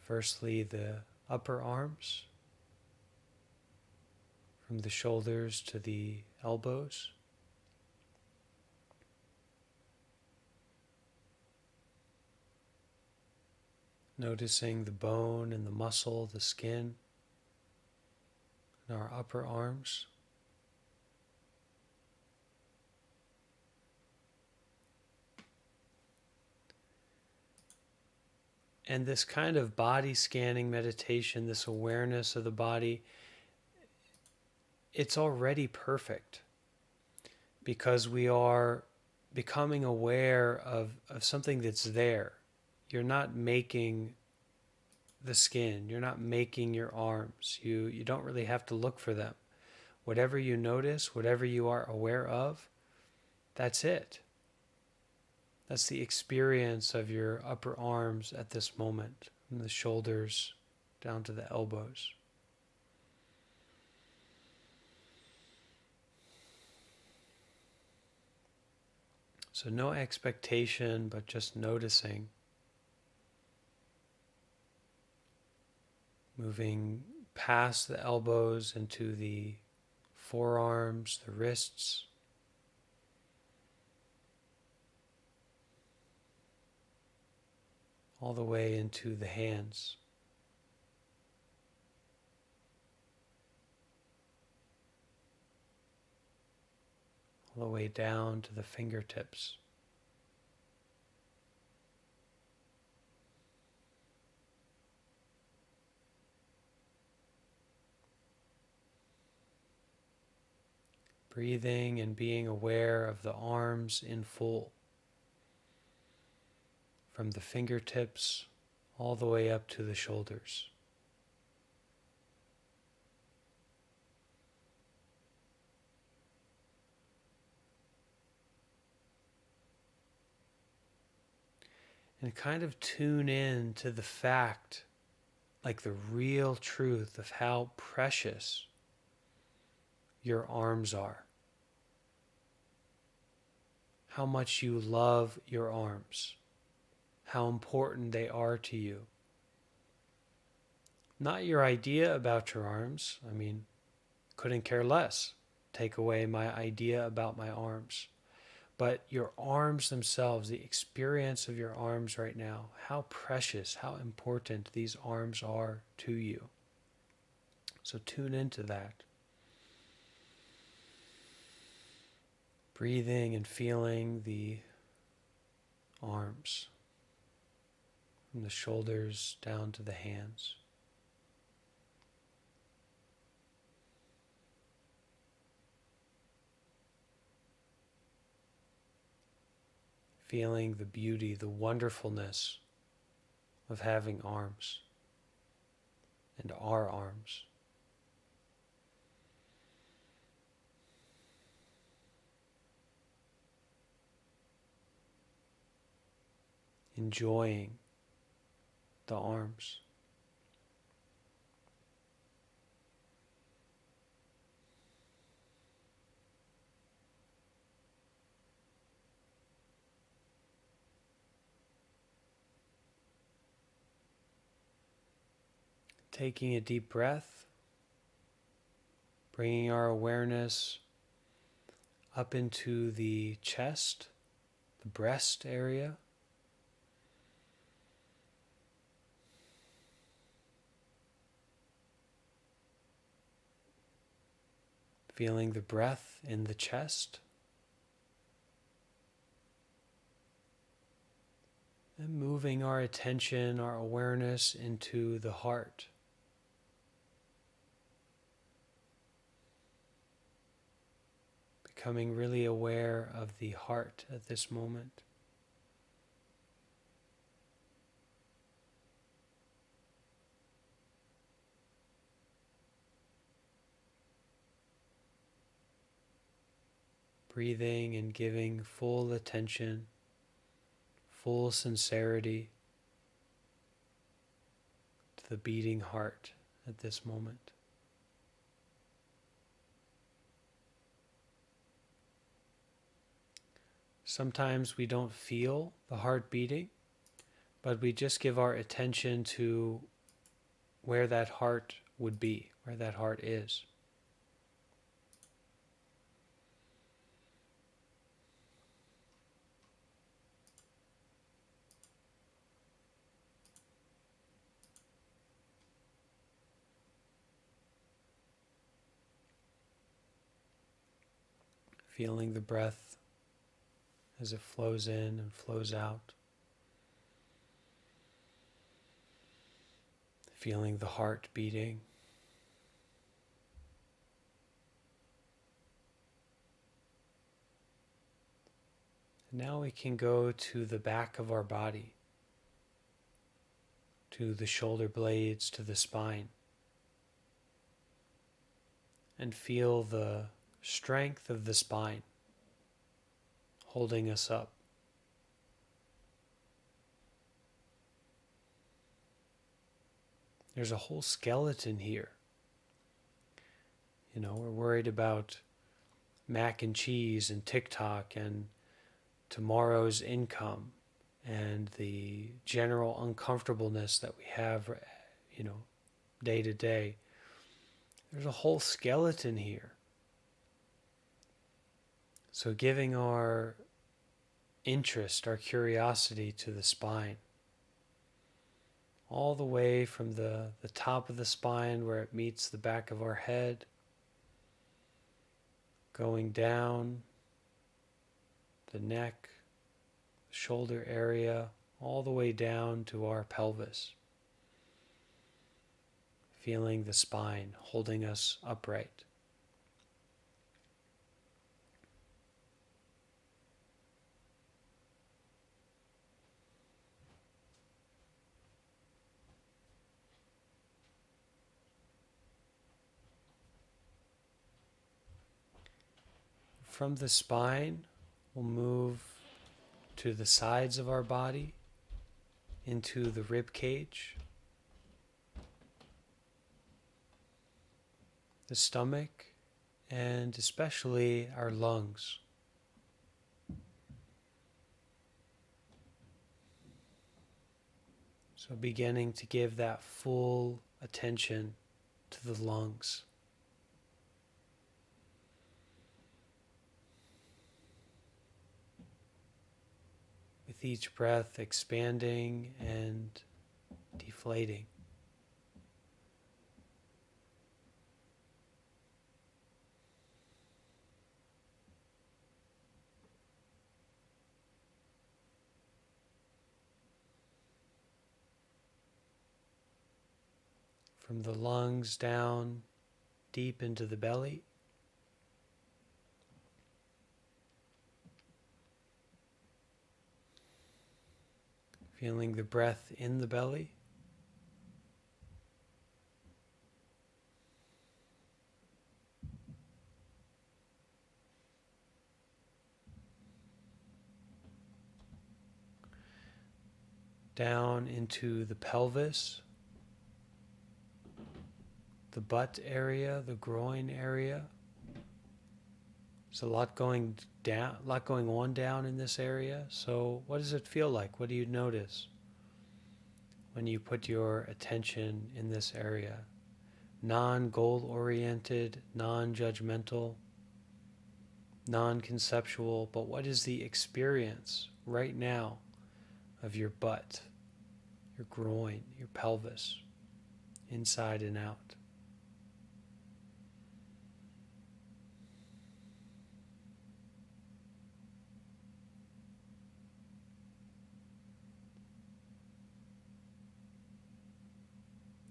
Firstly, the upper arms, from the shoulders to the elbows. Noticing the bone and the muscle, the skin in our upper arms. And this kind of body scanning meditation, this awareness of the body, it's already perfect because we are becoming aware of something that's there. You're not making the skin, you're not making your arms. You don't really have to look for them. Whatever you notice, whatever you are aware of, that's it. That's the experience of your upper arms at this moment, from the shoulders down to the elbows. So no expectation, but just noticing. Moving past the elbows into the forearms, the wrists. All the way into the hands. All the way down to the fingertips. Breathing and being aware of the arms in full. From the fingertips all the way up to the shoulders. And kind of tune in to the fact, like the real truth of how precious your arms are. How much you love your arms. How important they are to you. Not your idea about your arms. I mean, couldn't care less. Take away my idea about my arms. But your arms themselves, the experience of your arms right now, how precious, how important these arms are to you. So tune into that. Breathing and feeling the arms from the shoulders down to the hands. feeling the beauty, the wonderfulness of having arms and our arms. Enjoying the arms. Taking a deep breath, bringing our awareness up into the chest, the breast area. Feeling the breath in the chest. And moving our attention, our awareness into the heart. Becoming really aware of the heart at this moment. Breathing and giving full attention, full sincerity to the beating heart at this moment. Sometimes we don't feel the heart beating, but we just give our attention to where that heart would be, where that heart is. Feeling the breath as it flows in and flows out. Feeling the heart beating. And now we can go to the back of our body, to the shoulder blades, to the spine, and feel the strength of the spine holding us up. There's a whole skeleton here. You know, we're worried about mac and cheese and TikTok and tomorrow's income and the general uncomfortableness that we have, you know, day to day. There's a whole skeleton here. So giving our interest, our curiosity to the spine, all the way from the top of the spine where it meets the back of our head, going down the neck, shoulder area, all the way down to our pelvis. Feeling the spine holding us upright. From the spine, we'll move to the sides of our body, into the rib cage, the stomach, and especially our lungs. So beginning to give that full attention to the lungs. With each breath expanding and deflating. From the lungs down deep into the belly. feeling the breath in the belly. Down into the pelvis, the butt area, the groin area. There's a lot going on down in this area. So what does it feel like? What do you notice when you put your attention in this area? Non-goal oriented, non-judgmental, non-conceptual, but what is the experience right now of your butt, your groin, your pelvis, inside and out?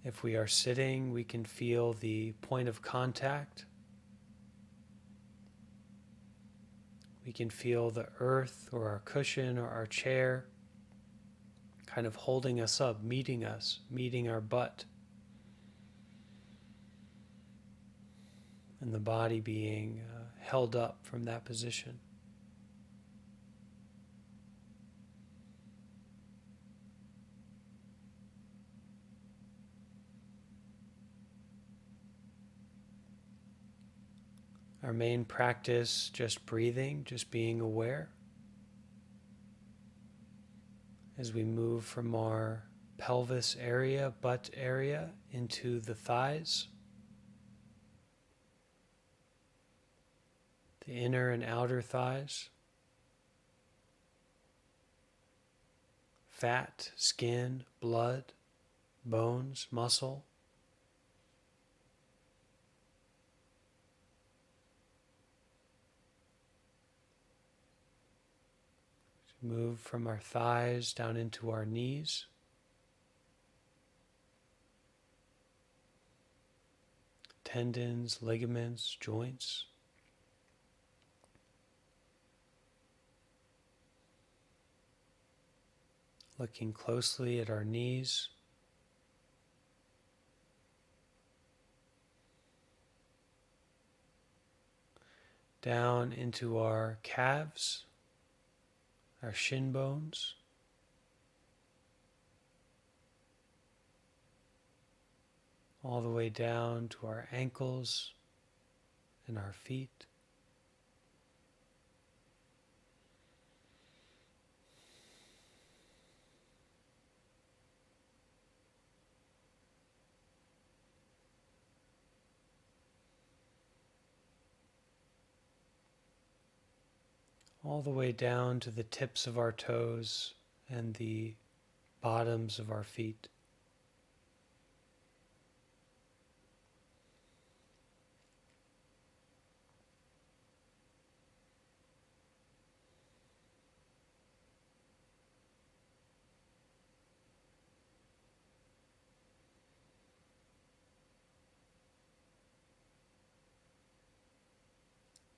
If we are sitting, we can feel the point of contact. We can feel the earth or our cushion or our chair kind of holding us up, meeting our butt, and the body being held up from that position. Our main practice, just breathing, just being aware as we move from our pelvis area, butt area, into the thighs, the inner and outer thighs, fat, skin, blood, bones, muscle. Move from our thighs down into our knees, tendons, ligaments, joints. Looking closely at our knees. Down into our calves, our shin bones, all the way down to our ankles and our feet. All the way down to the tips of our toes and the bottoms of our feet.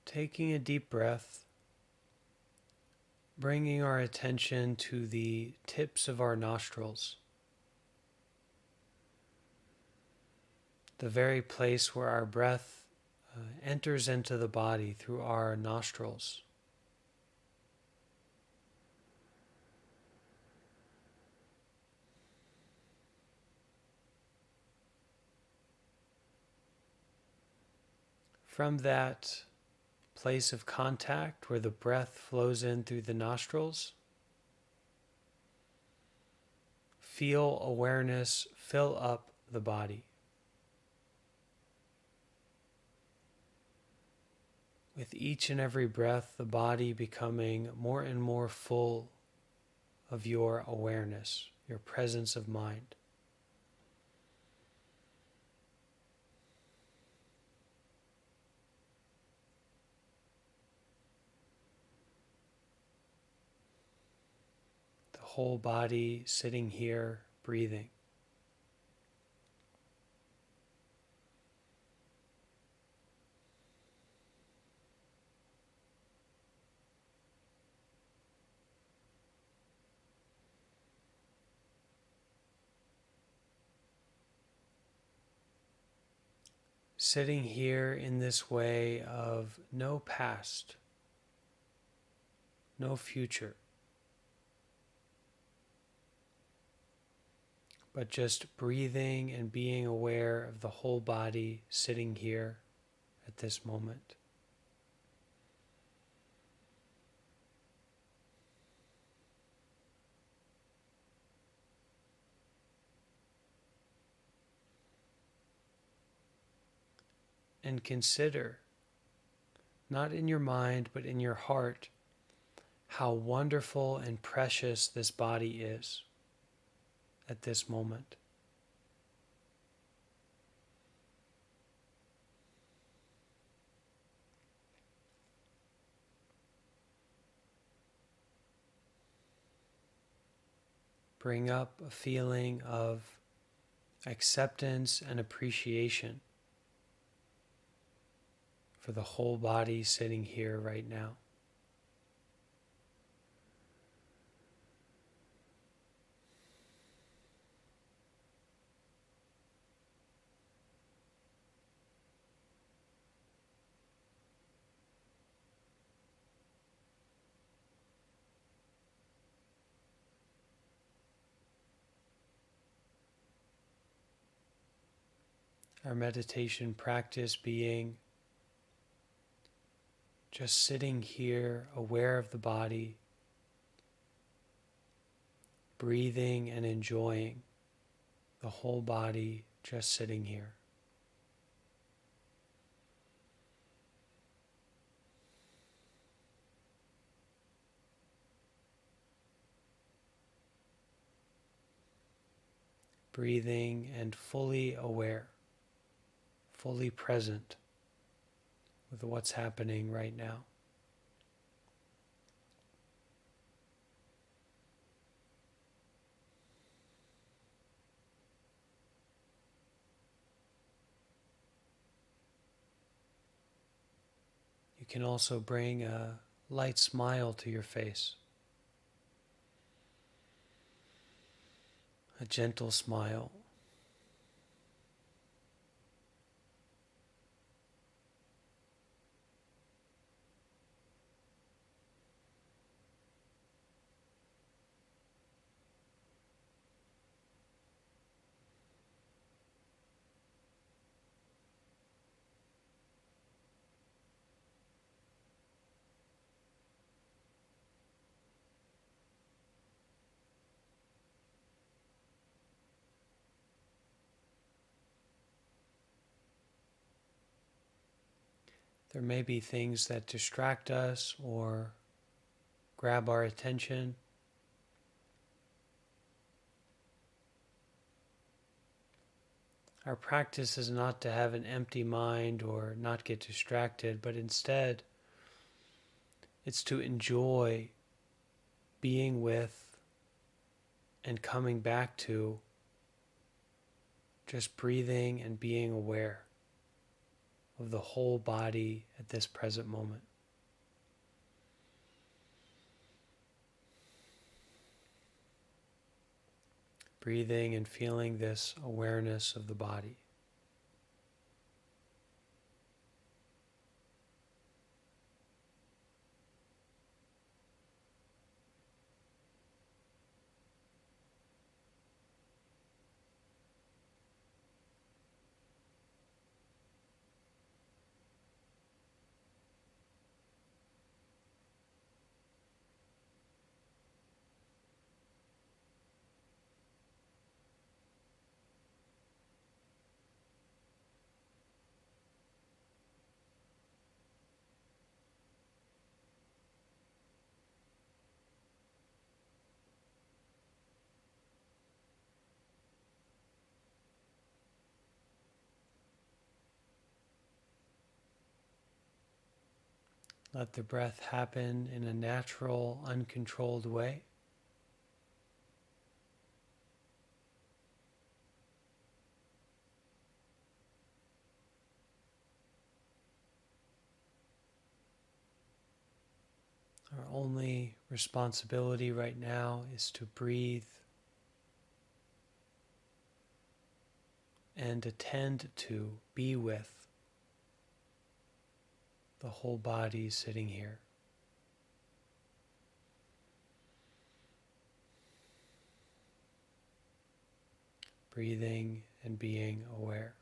Taking a deep breath, bringing our attention to the tips of our nostrils, the very place where our breath enters into the body through our nostrils. From that place of contact where the breath flows in through the nostrils, feel awareness fill up the body. With each and every breath, the body becoming more and more full of your awareness, your presence of mind. The whole body sitting here, breathing. sitting here in this way of no past, no future, but just breathing and being aware of the whole body sitting here at this moment. And consider, not in your mind, but in your heart, how wonderful and precious this body is at this moment. Bring up a feeling of acceptance and appreciation for the whole body sitting here right now. Our meditation practice being just sitting here, aware of the body, breathing and enjoying the whole body just sitting here. Breathing and fully aware, fully present with what's happening right now. You can also bring a light smile to your face, a gentle smile. There may be things that distract us or grab our attention. Our practice is not to have an empty mind or not get distracted, but instead it's to enjoy being with and coming back to just breathing and being aware of the whole body at this present moment. Breathing and feeling this awareness of the body. Let the breath happen in a natural, uncontrolled way. Our only responsibility right now is to breathe and attend to, be with the whole body sitting here. Breathing and being aware.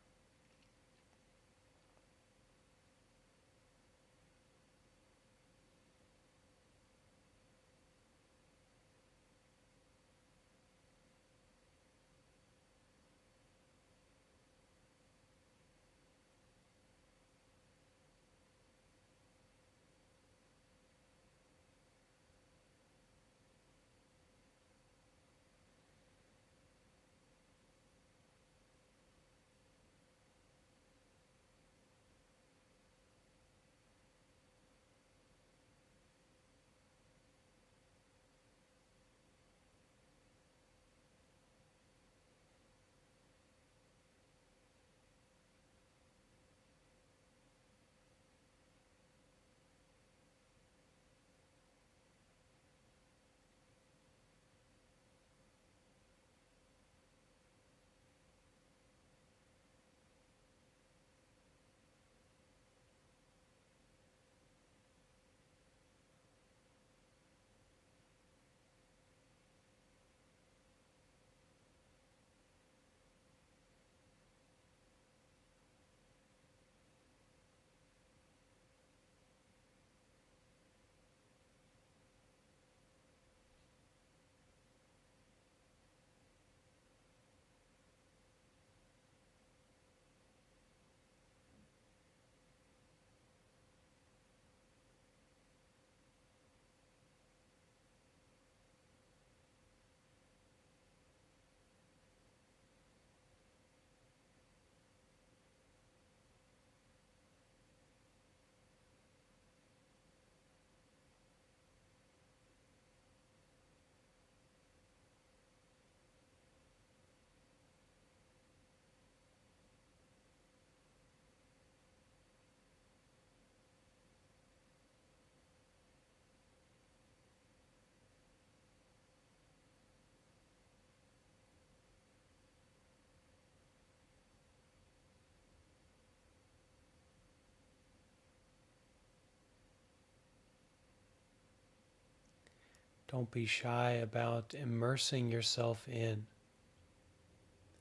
Don't be shy about immersing yourself in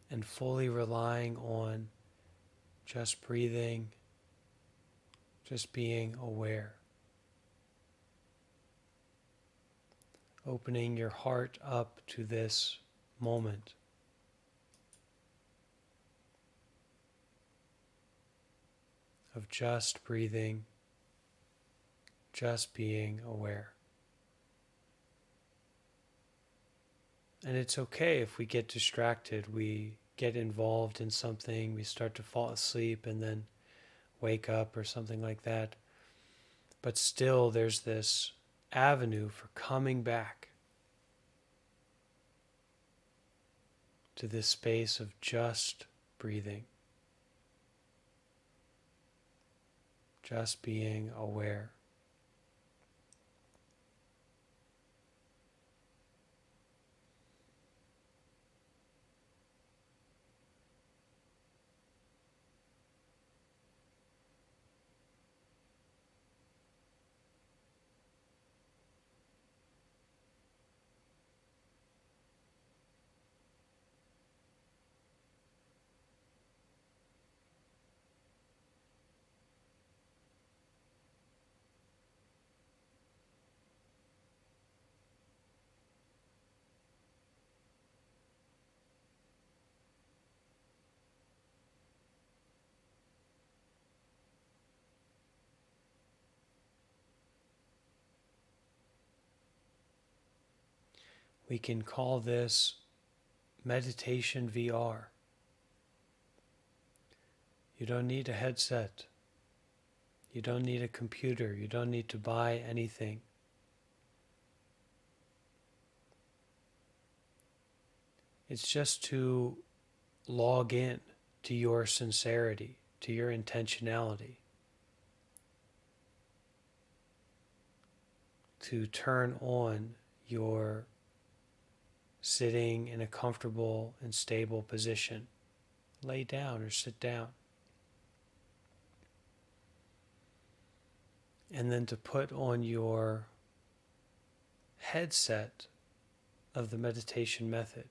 and fully relying on just breathing, just being aware. Opening your heart up to this moment of just breathing, just being aware. And it's okay if we get distracted, we get involved in something, we start to fall asleep and then wake up or something like that. But still, there's this avenue for coming back to this space of just breathing, just being aware. We can call this meditation VR. You don't need a headset. You don't need a computer. You don't need to buy anything. It's just to log in to your sincerity, to your intentionality, to turn on your sitting in a comfortable and stable position. Lay down or sit down. and then to put on your headset of the meditation method.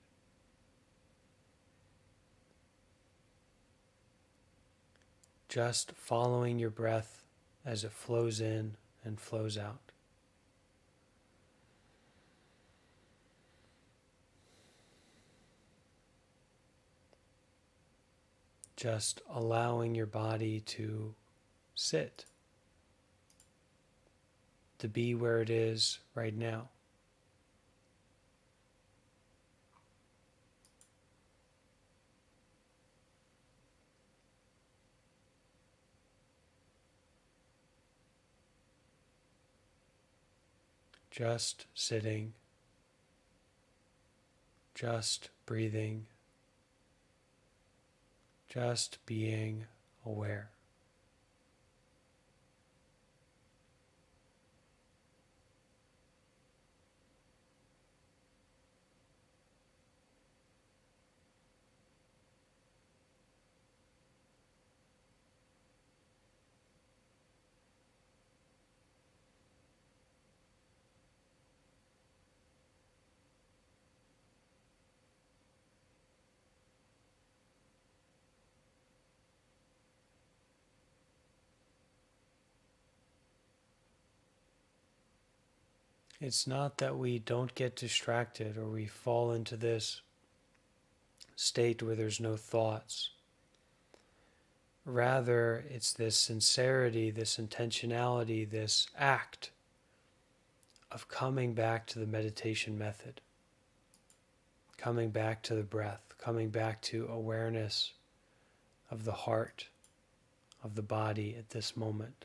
Just following your breath as it flows in and flows out. Just allowing your body to sit, to be where it is right now. Just sitting, just breathing, just being aware. It's not that we don't get distracted or we fall into this state where there's no thoughts. Rather, it's this sincerity, this intentionality, this act of coming back to the meditation method, coming back to the breath, coming back to awareness of the heart, of the body at this moment.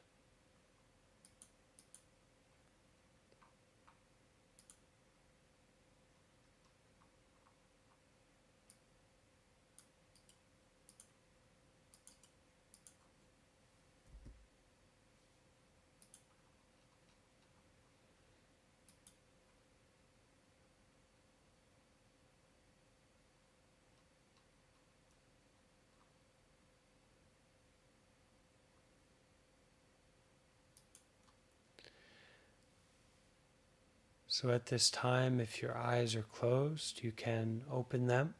So at this time, if your eyes are closed, you can open them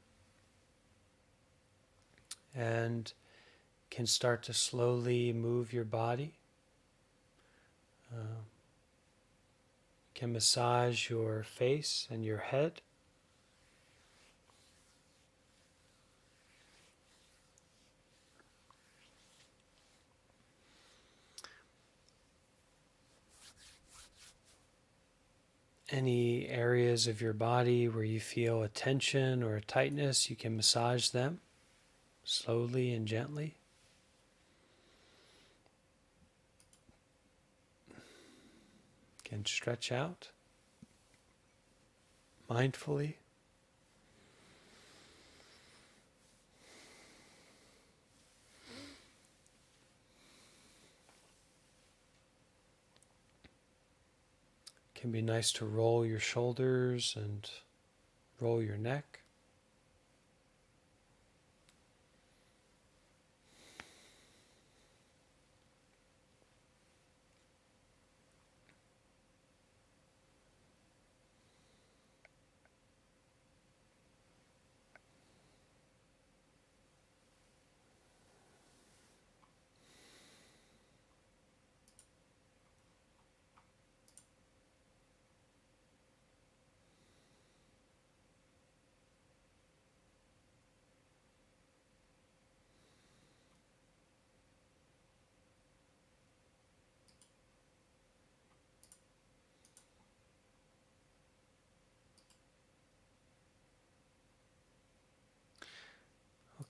and can start to slowly move your body. Can massage your face and your head. Any areas of your body where you feel a tension or a tightness, you can massage them slowly and gently. You can stretch out mindfully. It can be nice to roll your shoulders and roll your neck.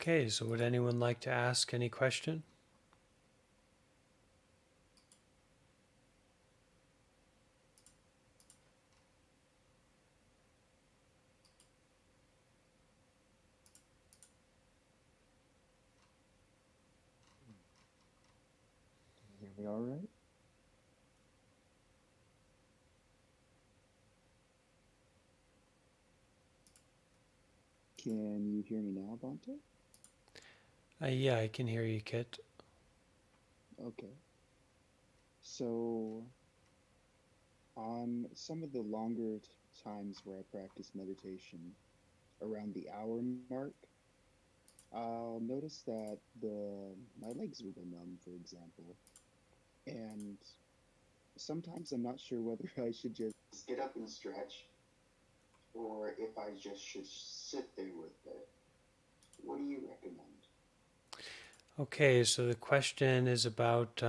Okay, so would anyone like to ask any question? Can you hear me all right? Can you hear me now, Bante? Yeah, I can hear you, Kit. Okay. So, on some of the longer times where I practice meditation, around the hour mark, I'll notice that the my legs will go numb, for example, and sometimes I'm not sure whether I should just get up and stretch or if I just should sit there with it. What do you recommend? Okay, so the question is about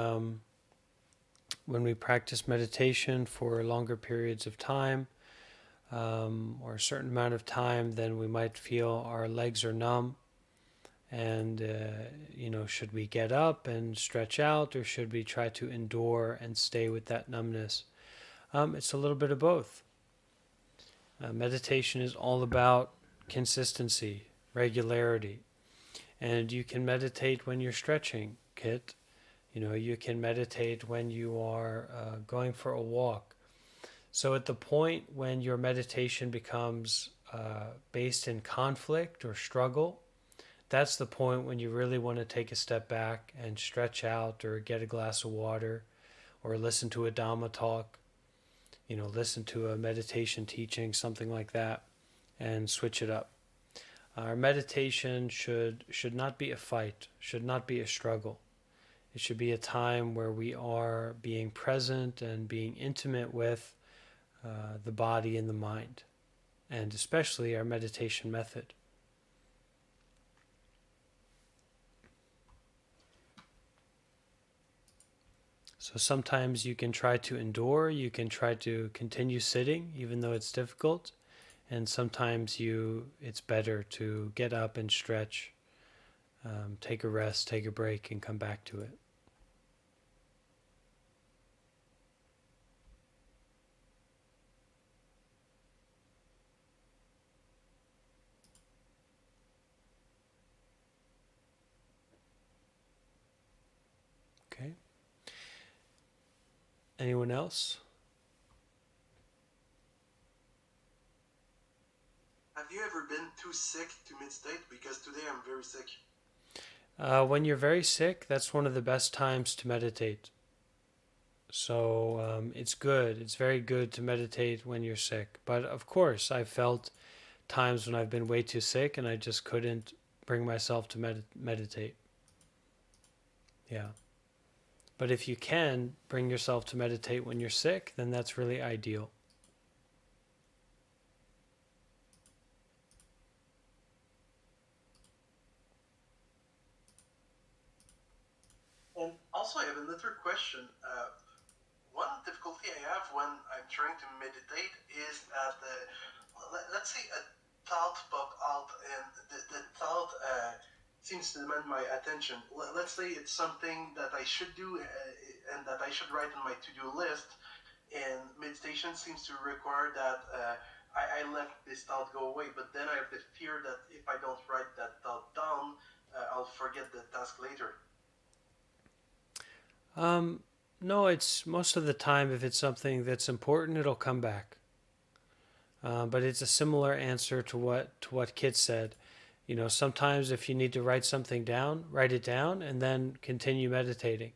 when we practice meditation for longer periods of time or a certain amount of time, then we might feel our legs are numb. And, should we get up and stretch out, or should we try to endure and stay with that numbness? It's a little bit of both. Meditation is all about consistency, regularity. And you can meditate when you're stretching, Kit. You can meditate when you are going for a walk. So at the point when your meditation becomes based in conflict or struggle, that's the point when you really want to take a step back and stretch out or get a glass of water or listen to a Dhamma talk, listen to a meditation teaching, something like that, and switch it up. Our meditation should not be a fight, should not be a struggle. It should be a time where we are being present and being intimate with the body and the mind, and especially our meditation method. So sometimes you can try to endure, you can try to continue sitting even though it's difficult, and sometimes it's better to get up and stretch, take a rest, take a break, and come back to it. Okay. Anyone else? Have you ever been too sick to meditate? Because today I'm very sick. When you're very sick, that's one of the best times to meditate. So it's good. It's very good to meditate when you're sick. But of course, I've felt times when I've been way too sick and I just couldn't bring myself to meditate. Yeah. But if you can bring yourself to meditate when you're sick, then that's really ideal. And also, I have another question. One difficulty I have when I'm trying to meditate is that, let's say, a thought pop out, and the thought seems to demand my attention. Let's say it's something that I should do and that I should write on my to-do list, and meditation seems to require that I let this thought go away, but then I have the fear that if I don't write that thought down, I'll forget the task later. No, it's most of the time, if it's something that's important, it'll come back. But it's a similar answer to what Kit said. Sometimes if you need to write something down, write it down and then continue meditating.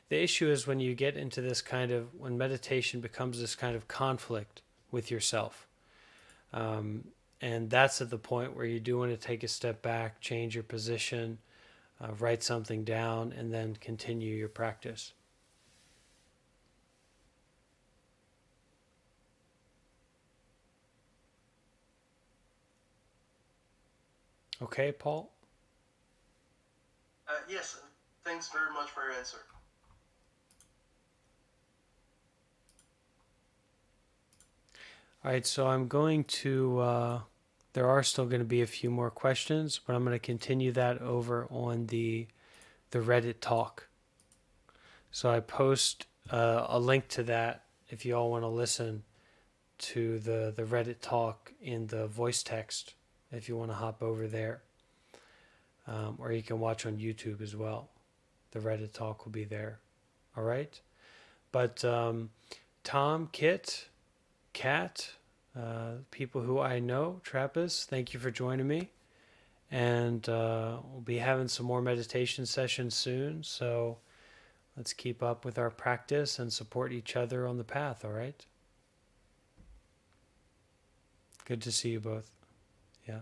The issue is when you get into when meditation becomes this kind of conflict with yourself. And that's at the point where you do want to take a step back, change your position, write something down, and then continue your practice. Okay, Paul? Yes, thanks very much for your answer. All right, so I'm going to, there are still going to be a few more questions, but I'm going to continue that over on the Reddit talk. So I post a link to that if you all want to listen to the Reddit talk in the voice text, if you want to hop over there. Or you can watch on YouTube as well. The Reddit talk will be there. All right? But Tom, Kit, Kat, people who I know, Trappist, thank you for joining me. And we'll be having some more meditation sessions soon. So Let's keep up with our practice and support each other on the path, all right? Good to see you both. Yeah.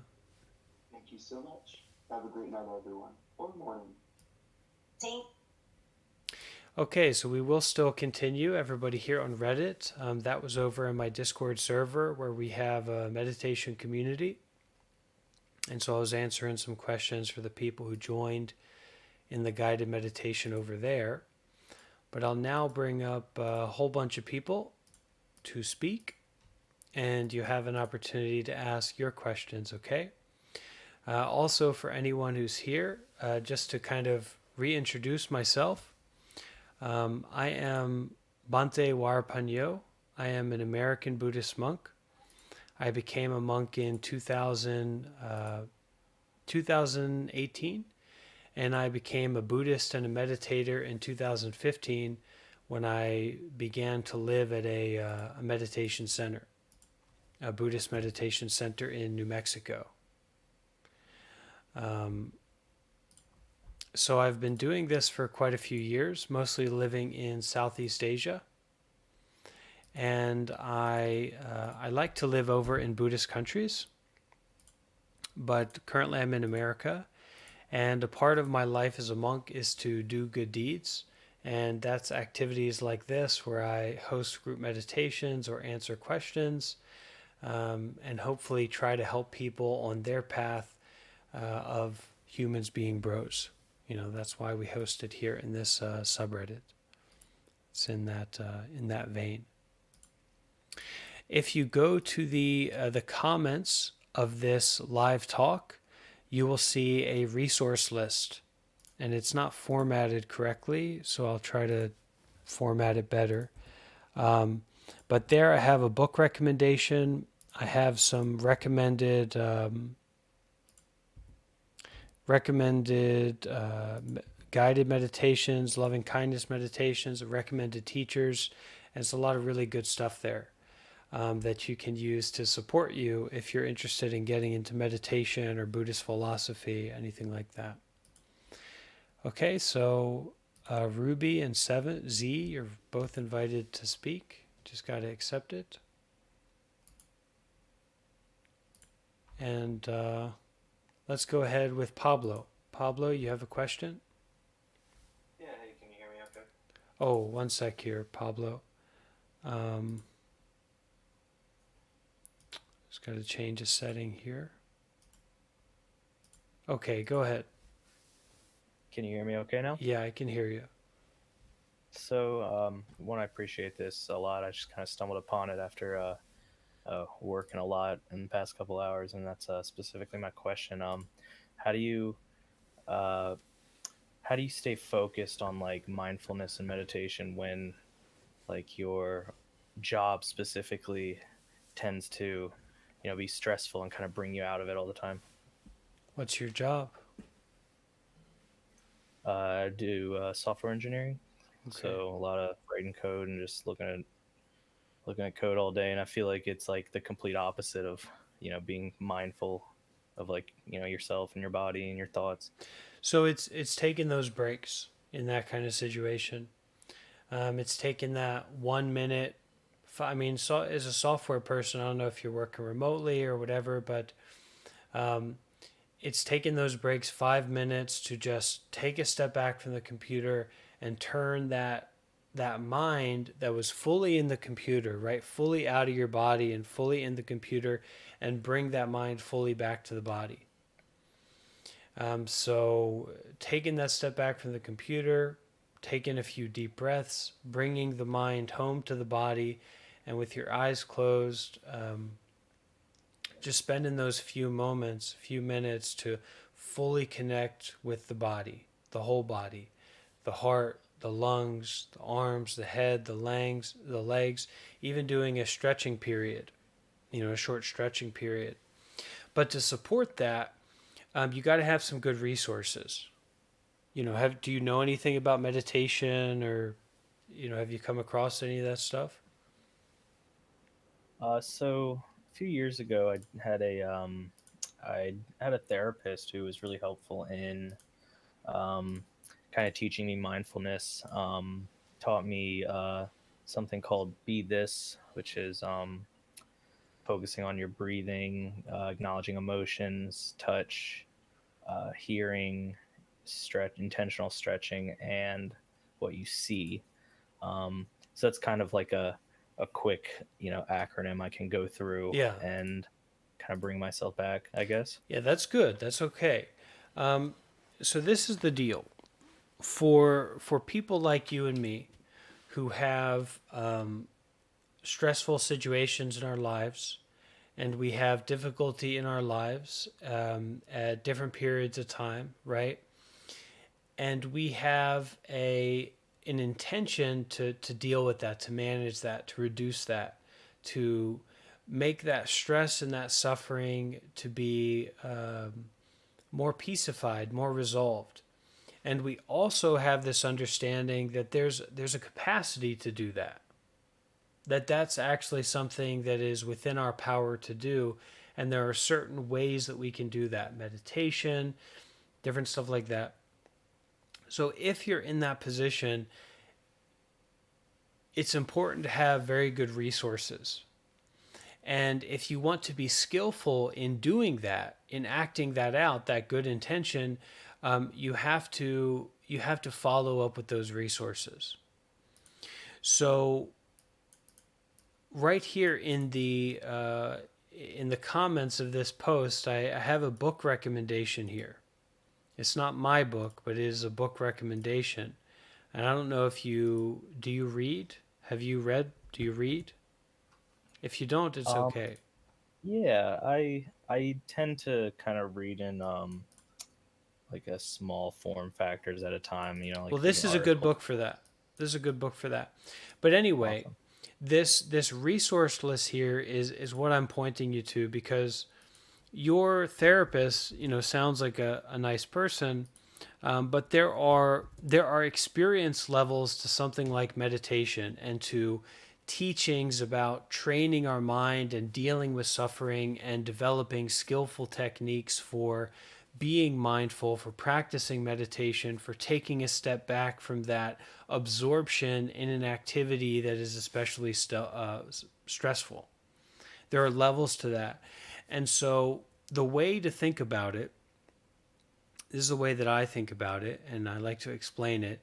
Thank you so much. Have a great night, everyone, or morning. Okay, so we will still continue. Everybody here on Reddit, that was over in my Discord server where we have a meditation community. And so I was answering some questions for the people who joined in the guided meditation over there. But I'll now bring up a whole bunch of people to speak, and you have an opportunity to ask your questions, okay? Also, for anyone who's here, just to kind of reintroduce myself, I am Bante Warpanyo. I am an American Buddhist monk. I became a monk in 2018, and I became a Buddhist and a meditator in 2015 when I began to live at a meditation center, a Buddhist meditation center in New Mexico. So I've been doing this for quite a few years, mostly living in Southeast Asia. And I like to live over in Buddhist countries, but currently I'm in America. And a part of my life as a monk is to do good deeds. And that's activities like this where I host group meditations or answer questions, and hopefully try to help people on their path of humans being bros. You know, that's why we host it here in this subreddit. It's in that vein. If you go to the comments of this live talk, you will see a resource list, and it's not formatted correctly, so I'll try to format it better. But there I have a book recommendation. I have some recommended guided meditations, loving kindness meditations, recommended teachers, and it's a lot of really good stuff there that you can use to support you if you're interested in getting into meditation or Buddhist philosophy, anything like that. Okay, so Ruby and Seven Z, you're both invited to speak. Just got to accept it. And let's go ahead with Pablo. Pablo, you have a question? Yeah, hey, can you hear me okay? Oh, one sec here, Pablo. Just got to change a setting here. Okay, go ahead. Can you hear me okay now? Yeah, I can hear you. So, one, I appreciate this a lot. I just kind of stumbled upon it after working a lot in the past couple hours, and that's specifically my question. How do you uh, how do you stay focused on like mindfulness and meditation when like your job specifically tends to, be stressful and kind of bring you out of it all the time? What's your job? I do software engineering, Okay. so a lot of writing code and just looking at code all day, and I feel like it's like the complete opposite of being mindful of like yourself and your body and your thoughts. So it's taking those breaks in that kind of situation. It's taking that 1 minute. I mean, so as a software person, I don't know if you're working remotely or whatever, but it's taking those breaks 5 minutes to just take a step back from the computer and turn that mind that was fully in the computer, right, fully out of your body and fully in the computer, and bring that mind fully back to the body. So taking that step back from the computer, taking a few deep breaths, bringing the mind home to the body, and with your eyes closed, just spending those few moments, few minutes to fully connect with the body, the whole body, the heart, the lungs, the arms, the head, the legs, even doing a stretching period, a short stretching period. But to support that, you got to have some good resources. Do you know anything about meditation, or have you come across any of that stuff? So a few years ago, I had a therapist who was really helpful in um, kind of teaching me mindfulness. Taught me something called Be This, which is focusing on your breathing, acknowledging emotions, touch, hearing, intentional stretching, and what you see. So that's kind of like a quick, acronym I can go through Yeah. and kind of bring myself back, I guess. Yeah, that's good. That's okay. Um, so this is the deal for people like you and me who have stressful situations in our lives, and we have difficulty in our lives at different periods of time, right? And we have an intention to deal with that, to manage that, to reduce that, to make that stress and that suffering to be more peacified, more resolved. And we also have this understanding that there's a capacity to do that. That's actually something that is within our power to do, and there are certain ways that we can do that. Meditation, different stuff like that. So if you're in that position, it's important to have very good resources. And if you want to be skillful in doing that, in acting that out, that good intention, you have to follow up with those resources. So right here in the comments of this post, I have a book recommendation here. It's not my book, but it is a book recommendation. And I don't know if do you read? Have you read? Do you read? If you don't, it's Um, okay. yeah, I tend to kind of read in like a small form factors at a time, Well, like reading this is a good articles. book for that. This is a good book for that. But anyway, Awesome. this resource list here is what I'm pointing you to, because your therapist, sounds like a nice person, but there are experience levels to something like meditation and to teachings about training our mind and dealing with suffering and developing skillful techniques for being mindful, for practicing meditation, for taking a step back from that absorption in an activity that is especially stressful. There are levels to that. And so the way to think about it, this is the way that I think about it, and I like to explain it,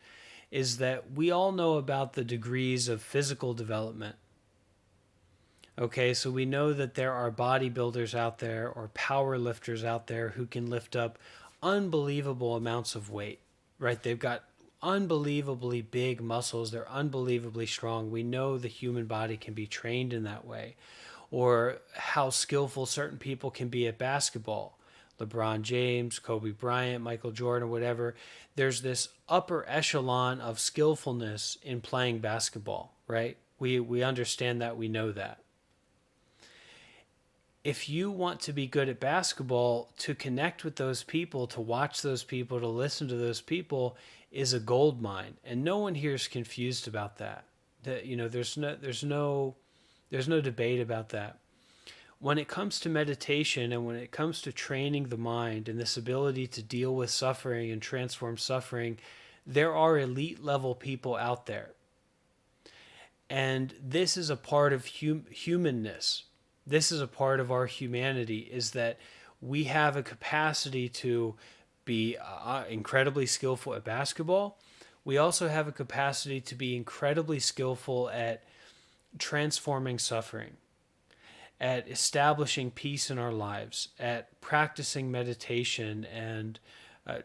is that we all know about the degrees of physical development. Okay, so we know that there are bodybuilders out there or power lifters out there who can lift up unbelievable amounts of weight, right? They've got unbelievably big muscles, they're unbelievably strong. We know the human body can be trained in that way. Or how skillful certain people can be at basketball. LeBron James, Kobe Bryant, Michael Jordan, whatever. There's this upper echelon of skillfulness in playing basketball, right? We understand that, we know that. If you want to be good at basketball, to connect with those people, to watch those people, to listen to those people is a gold mine. And no one here is confused about that. There's no debate about that. When it comes to meditation and when it comes to training the mind and this ability to deal with suffering and transform suffering, there are elite level people out there. And this is a part of humanness. This is a part of our humanity, is that we have a capacity to be incredibly skillful at basketball. We also have a capacity to be incredibly skillful at transforming suffering, at establishing peace in our lives, at practicing meditation and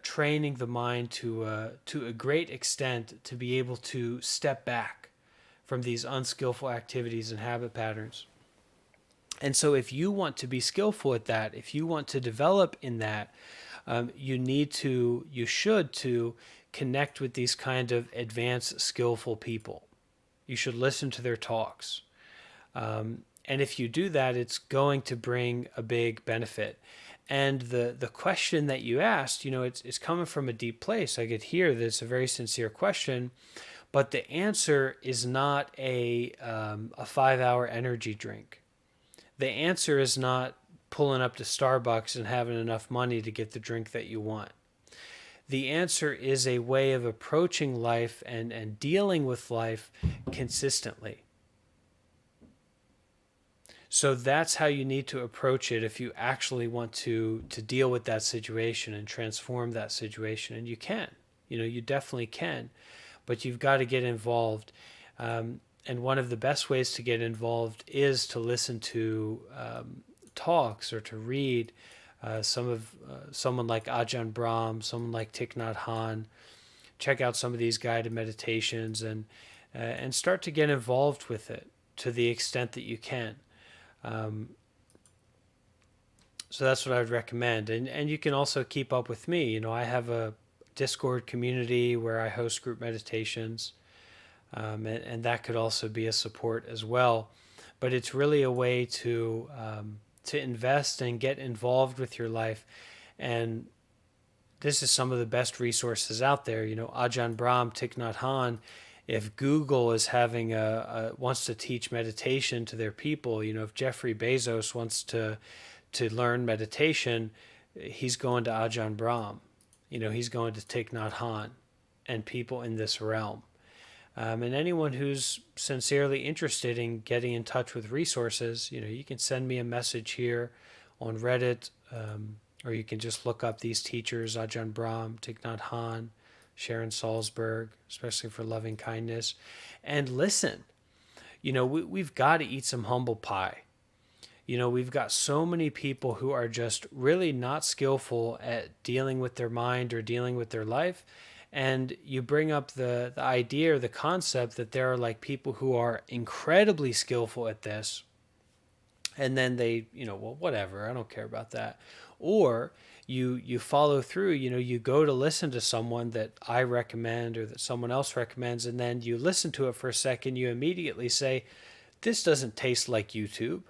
training the mind to a great extent to be able to step back from these unskillful activities and habit patterns. And so if you want to be skillful at that, if you want to develop in that, you should to connect with these kind of advanced, skillful people. You should listen to their talks. And if you do that, it's going to bring a big benefit. And the question that you asked, it's coming from a deep place. I could hear that it's a very sincere question, but the answer is not a 5-hour energy drink. The answer is not pulling up to Starbucks and having enough money to get the drink that you want. The answer is a way of approaching life and dealing with life consistently. So that's how you need to approach it if you actually want to deal with that situation and transform that situation. And you can, you definitely can, but you've got to get involved. And one of the best ways to get involved is to listen to talks or to read someone like Ajahn Brahm, someone like Thich Nhat Hanh. Check out some of these guided meditations and start to get involved with it to the extent that you can. So that's what I would recommend. And you can also keep up with me. I have a Discord community where I host group meditations, and that could also be a support as well. But it's really a way to invest and get involved with your life. And this is some of the best resources out there. Ajahn Brahm, Thich Nhat Hanh. If Google is having wants to teach meditation to their people, if Jeffrey Bezos wants to learn meditation, he's going to Ajahn Brahm. He's going to Thich Nhat Hanh and people in this realm. And anyone who's sincerely interested in getting in touch with resources, you can send me a message here on Reddit, or you can just look up these teachers, Ajahn Brahm, Thich Nhat Hanh, Sharon Salzberg, especially for loving kindness, and listen. We've got to eat some humble pie. We've got so many people who are just really not skillful at dealing with their mind or dealing with their life. And you bring up the idea or the concept that there are like people who are incredibly skillful at this. And then they, well, whatever, I don't care about that. Or you follow through, you go to listen to someone that I recommend or that someone else recommends, and then you listen to it for a second, you immediately say, this doesn't taste like YouTube.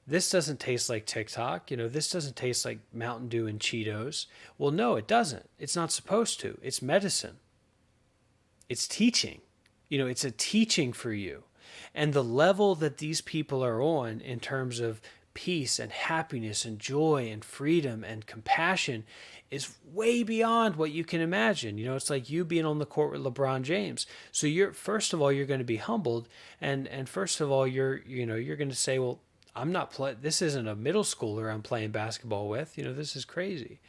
This doesn't taste like TikTok. This doesn't taste like Mountain Dew and Cheetos. Well, no, it doesn't. It's not supposed to. It's medicine. It's teaching. It's a teaching for you. And the level that these people are on in terms of peace and happiness and joy and freedom and compassion is way beyond what you can imagine. It's like you being on the court with LeBron James. So first of all, you're going to be humbled. And first of all, you're going to say, well, I'm not this isn't a middle schooler I'm playing basketball with. This is crazy.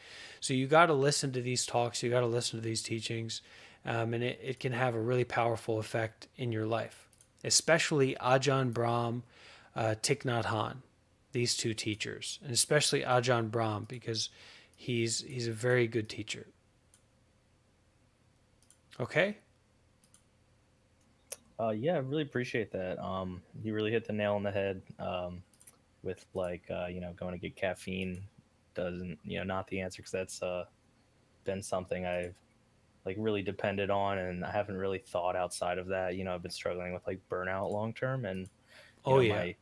So you got to listen to these talks. You got to listen to these teachings. And it can have a really powerful effect in your life, especially Ajahn Brahm, Thich Nhat Hanh, these two teachers, and especially Ajahn Brahm, because he's a very good teacher. Okay? Yeah, I really appreciate that. You really hit the nail on the head. With going to get caffeine doesn't, not the answer, because that's been something I've really depended on, and I haven't really thought outside of that. I've been struggling with burnout long term, and my current,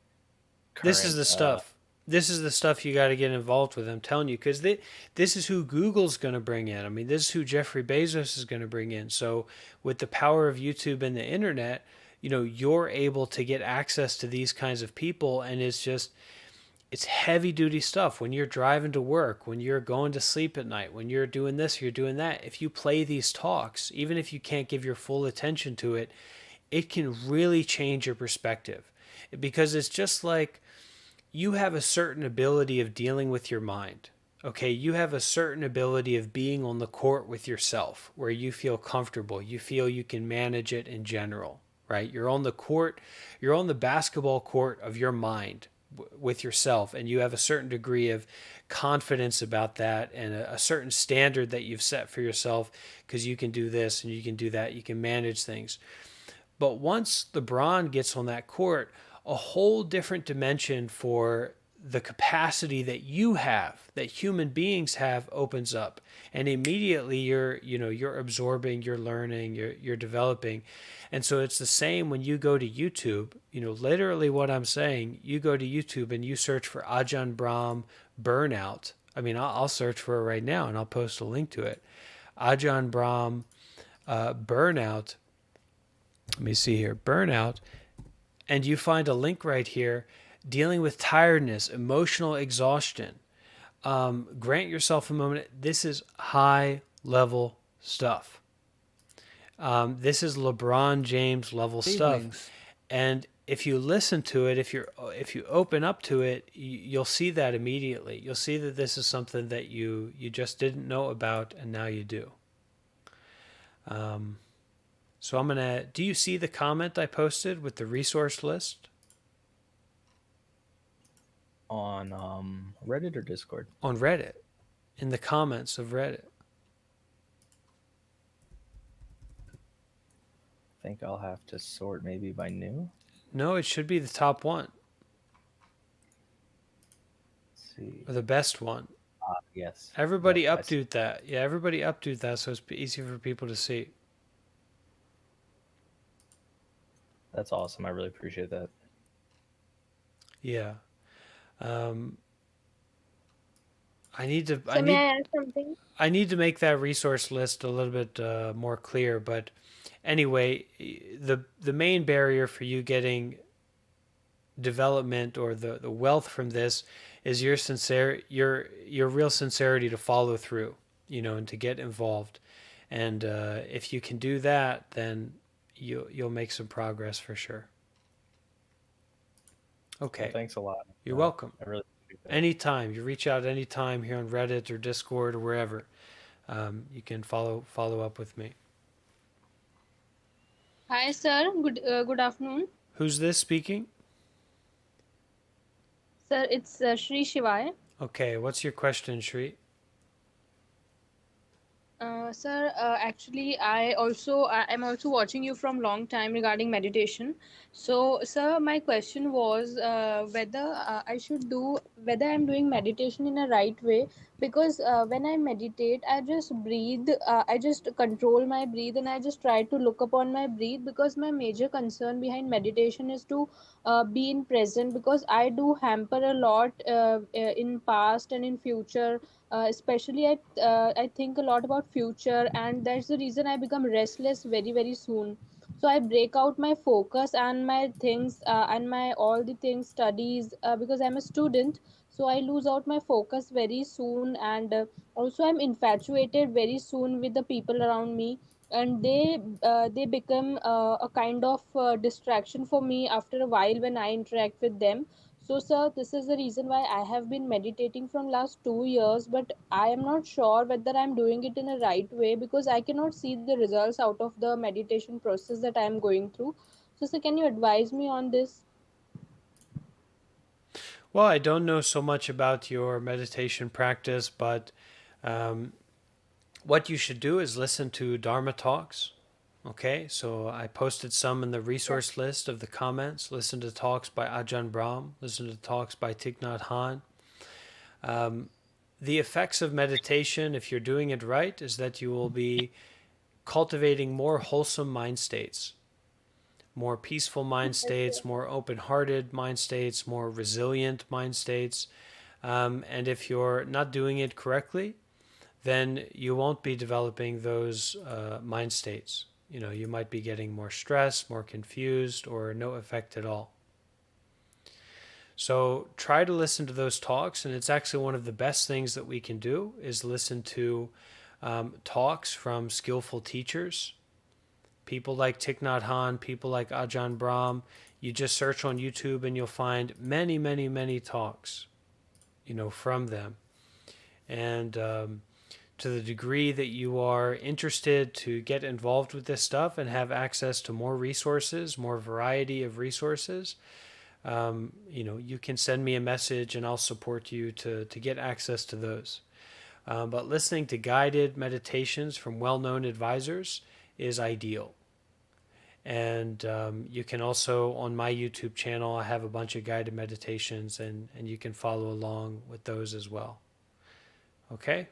this is the stuff. This is the stuff you got to get involved with. I'm telling you, because this is who Google's going to bring in. I mean, this is who Jeffrey Bezos is going to bring in. So with the power of YouTube and the internet, you're able to get access to these kinds of people, and it's heavy duty stuff. When you're driving to work, when you're going to sleep at night, when you're doing this, you're doing that. If you play these talks, even if you can't give your full attention to it, it can really change your perspective, because it's just like you have a certain ability of dealing with your mind. Okay, you have a certain ability of being on the court with yourself where you feel comfortable. You feel you can manage it in general, right? You're on the court, you're on the basketball court of your mind with yourself, and you have a certain degree of confidence about that and a certain standard that you've set for yourself, because you can do this and you can do that, you can manage things. But once LeBron gets on that court, a whole different dimension for the capacity that you have, that human beings have, opens up, and immediately you're absorbing, you're learning, you're developing. And so it's the same when you go to YouTube. Literally what I'm saying, you go to YouTube and you search for Ajahn Brahm burnout. I mean, I'll search for it right now and I'll post a link to it. Ajahn Brahm burnout. Let me see here, burnout. And you find a link right here, dealing with tiredness, emotional exhaustion. Grant yourself a moment. This is high level stuff. This is LeBron James level stuff, Evenings. and if you listen to it, if you open up to it, you'll see that immediately. You'll see that this is something that you just didn't know about, and now you do. Um, so I'm gonna. Do you see the comment I posted with the resource list On Reddit or Discord? on Reddit? In the comments of Reddit. I think I'll have to sort maybe by new. No, it should be the top one Let's see. or the best one. Yes. Everybody Yep, I see. update that. Yeah, everybody update that so it's easy for people to see. That's awesome. I really appreciate that. Yeah. Um, I need to. So may I add something? I need to make that resource list a little bit more clear. But anyway, the main barrier for you getting development or the wealth from this is your real sincerity to follow through, and to get involved. And if you can do that, then you'll make some progress for sure. Okay. Well, thanks a lot. You're welcome. I really appreciate that. Anytime you reach out, anytime here on Reddit or Discord or wherever, you can follow up with me. Hi, sir. Good afternoon. Who's this speaking? Sir, it's Shri Shivai. Okay, what's your question, Shri? Sir, actually, I'm also watching you from long time regarding meditation. So, sir, my question was whether I'm doing meditation in a right way, because when I meditate, I just breathe, I just control my breathe, and I just try to look upon my breathe, because my major concern behind meditation is to be in present, because I do hamper a lot in past and in future. Especially I think a lot about future, and that's the reason I become restless very very soon. So I break out my focus and my things and my all the things studies, because I'm a student. So I lose out my focus very soon, and also I'm infatuated very soon with the people around me, and they become a kind of distraction for me after a while when I interact with them. So, sir, this is the reason why I have been meditating from last 2 years, but I am not sure whether I'm doing it in a right way, because I cannot see the results out of the meditation process that I am going through. So, sir, can you advise me on this? Well, I don't know so much about your meditation practice, but what you should do is listen to Dharma talks. Okay, so I posted some in the resource list of the comments. Listen to talks by Ajahn Brahm. Listen to talks by Thich Nhat Hanh. The effects of meditation, if you're doing it right, is that you will be cultivating more wholesome mind states, more peaceful mind states, more open-hearted mind states, more resilient mind states. And if you're not doing it correctly, then you won't be developing those mind states. You might be getting more stressed, more confused, or no effect at all. So try to listen to those talks, and it's actually one of the best things that we can do is listen to talks from skillful teachers, people like Thich Nhat Hanh, people like Ajahn Brahm. You just search on YouTube and you'll find many, many, many talks, from them. And to the degree that you are interested to get involved with this stuff and have access to more resources, more variety of resources, you can send me a message and I'll support you to get access to those. But listening to guided meditations from well-known advisors is ideal. And you can also, on my YouTube channel, I have a bunch of guided meditations, and you can follow along with those as well. Okay?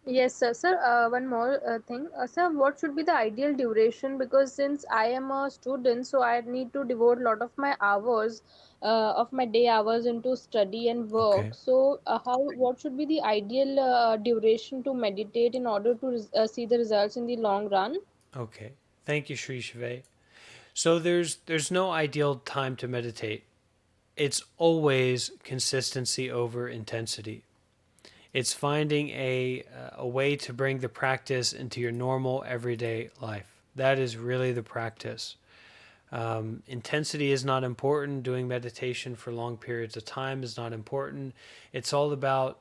Yes, sir. Sir, one more thing. Sir, what should be the ideal duration? Because since I am a student, so I need to devote a lot of my hours, of my day hours into study and Okay. work. So, what should be the ideal duration to meditate in order to see the results in the long run? Okay. Thank you, Sri Shive. So there's no ideal time to meditate. It's always consistency over intensity. It's finding a way to bring the practice into your normal everyday life. That is really the practice. Intensity is not important. Doing meditation for long periods of time is not important. It's all about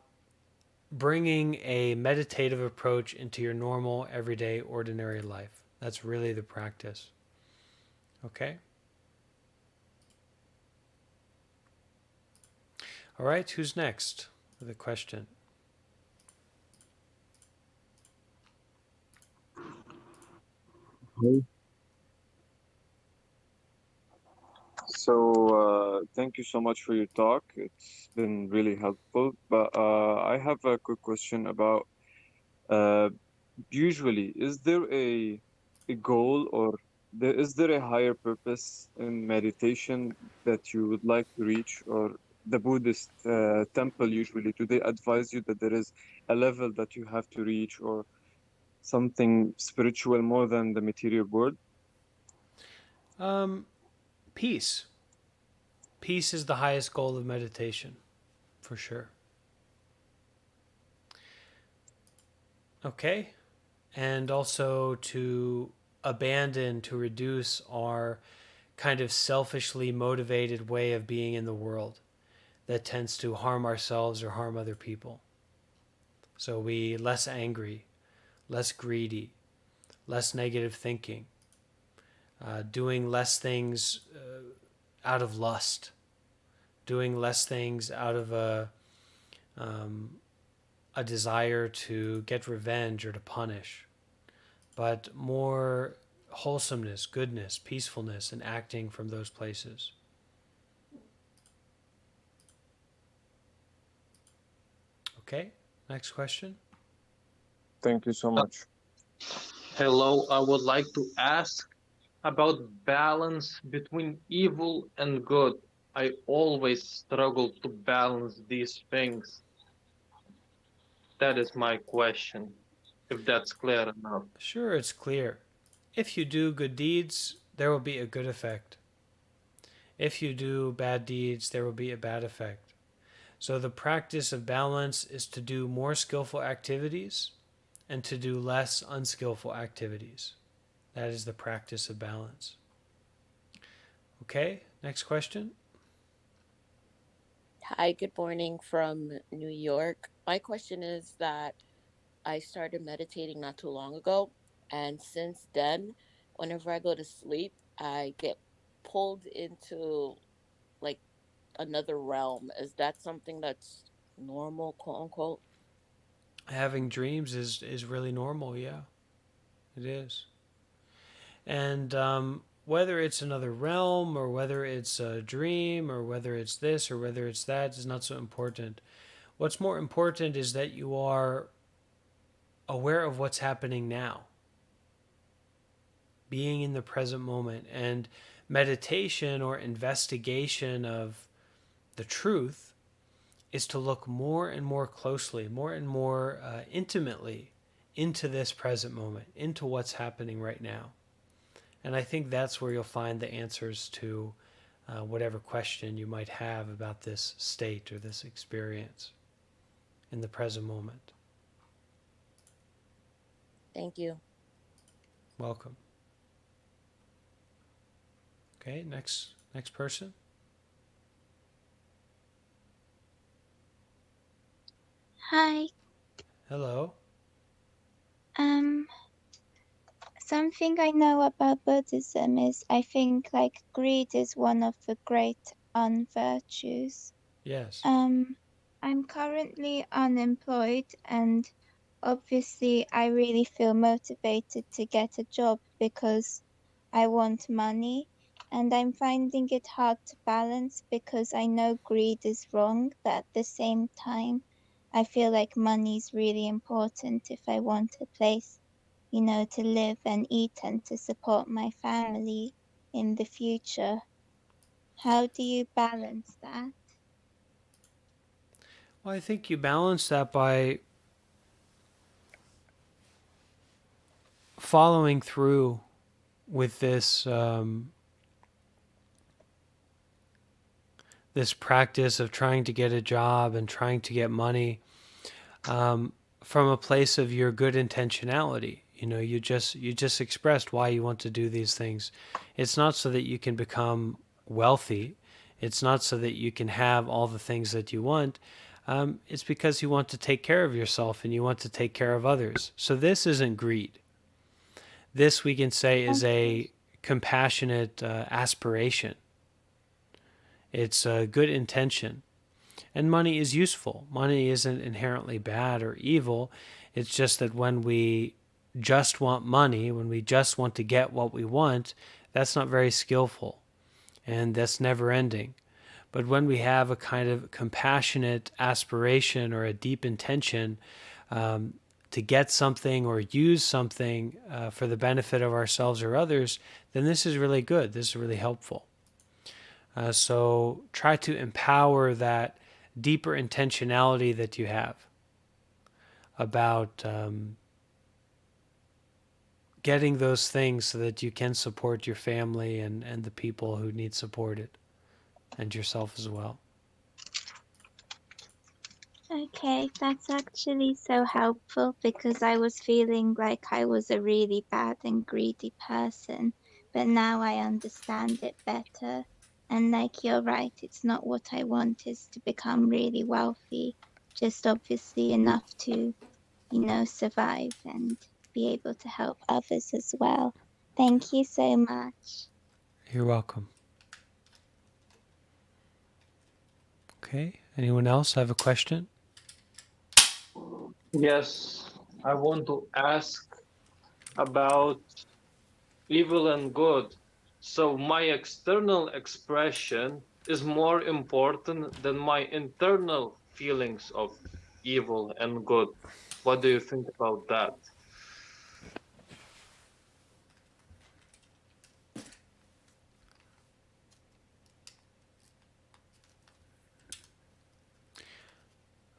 bringing a meditative approach into your normal, everyday, ordinary life. That's really the practice. Okay? All right, who's next with a question? Thank you so much for your talk. It's been really helpful. But I have a quick question about uh, usually, is there a goal or is there a higher purpose in meditation that you would like to reach, or the Buddhist temple usually, do they advise you that there is a level that you have to reach or something spiritual more than the material world? Um, Peace. Peace is the highest goal of meditation, for sure. Okay? And also to abandon, to reduce our kind of selfishly motivated way of being in the world that tends to harm ourselves or harm other people. So we less angry, less greedy, less negative thinking, doing less things out of lust, doing less things out of um, a desire to get revenge or to punish, but more wholesomeness, goodness, peacefulness, and acting from those places. Okay, next question. Thank you so much. Hello, I would like to ask about balance between evil and good. I always struggle to balance these things. That is my question, if that's clear enough. Sure, it's clear. If you do good deeds, there will be a good effect. If you do bad deeds, there will be a bad effect. So the practice of balance is to do more skillful activities and to do less unskillful activities. That is the practice of balance. Okay, next question. Hi, good morning from New York. My question is that I started meditating not too long ago, and since then, whenever I go to sleep, I get pulled into like another realm. Is that something that's normal, quote unquote? Having dreams is really normal, yeah, it is. And whether it's another realm or whether it's a dream or whether it's this or whether it's that is not so important. What's more important is that you are aware of what's happening now, being in the present moment. And meditation or investigation of the truth is to look more and more closely, more and more intimately into this present moment, into what's happening right now. And I think that's where you'll find the answers to whatever question you might have about this state or this experience in the present moment. Thank you. Welcome. Okay, next person. Hi. Hello. Um, Something I know about Buddhism is I think like greed is one of the great unvirtues. Yes. I'm currently unemployed and obviously I really feel motivated to get a job because I want money, and I'm finding it hard to balance because I know greed is wrong, but at the same time I feel like money is really important if I want a place, to live and eat and to support my family in the future. How do you balance that? Well, I think you balance that by following through with this practice of trying to get a job and trying to get money. from a place of your good intentionality. You just expressed why you want to do these things. It's not so that you can become wealthy. It's not so that you can have all the things that you want. It's because you want to take care of yourself and you want to take care of others. So this isn't greed. This, we can say, is a compassionate aspiration. It's a good intention. And money is useful. Money isn't inherently bad or evil. It's just that when we just want money, when we just want to get what we want, that's not very skillful. And that's never ending. But when we have a kind of compassionate aspiration or a deep intention to get something or use something for the benefit of ourselves or others, then this is really good. This is really helpful. So try to empower that deeper intentionality that you have about getting those things so that you can support your family and the people who need supported, and yourself as well. Okay, that's actually so helpful because I was feeling like I was a really bad and greedy person, but now I understand it better. And like you're right, it's not what I want is to become really wealthy, just obviously enough to, survive and be able to help others as well. Thank you so much. You're welcome. Okay, anyone else have a question? Yes, I want to ask about evil and good. So my external expression is more important than my internal feelings of evil and good. What do you think about that?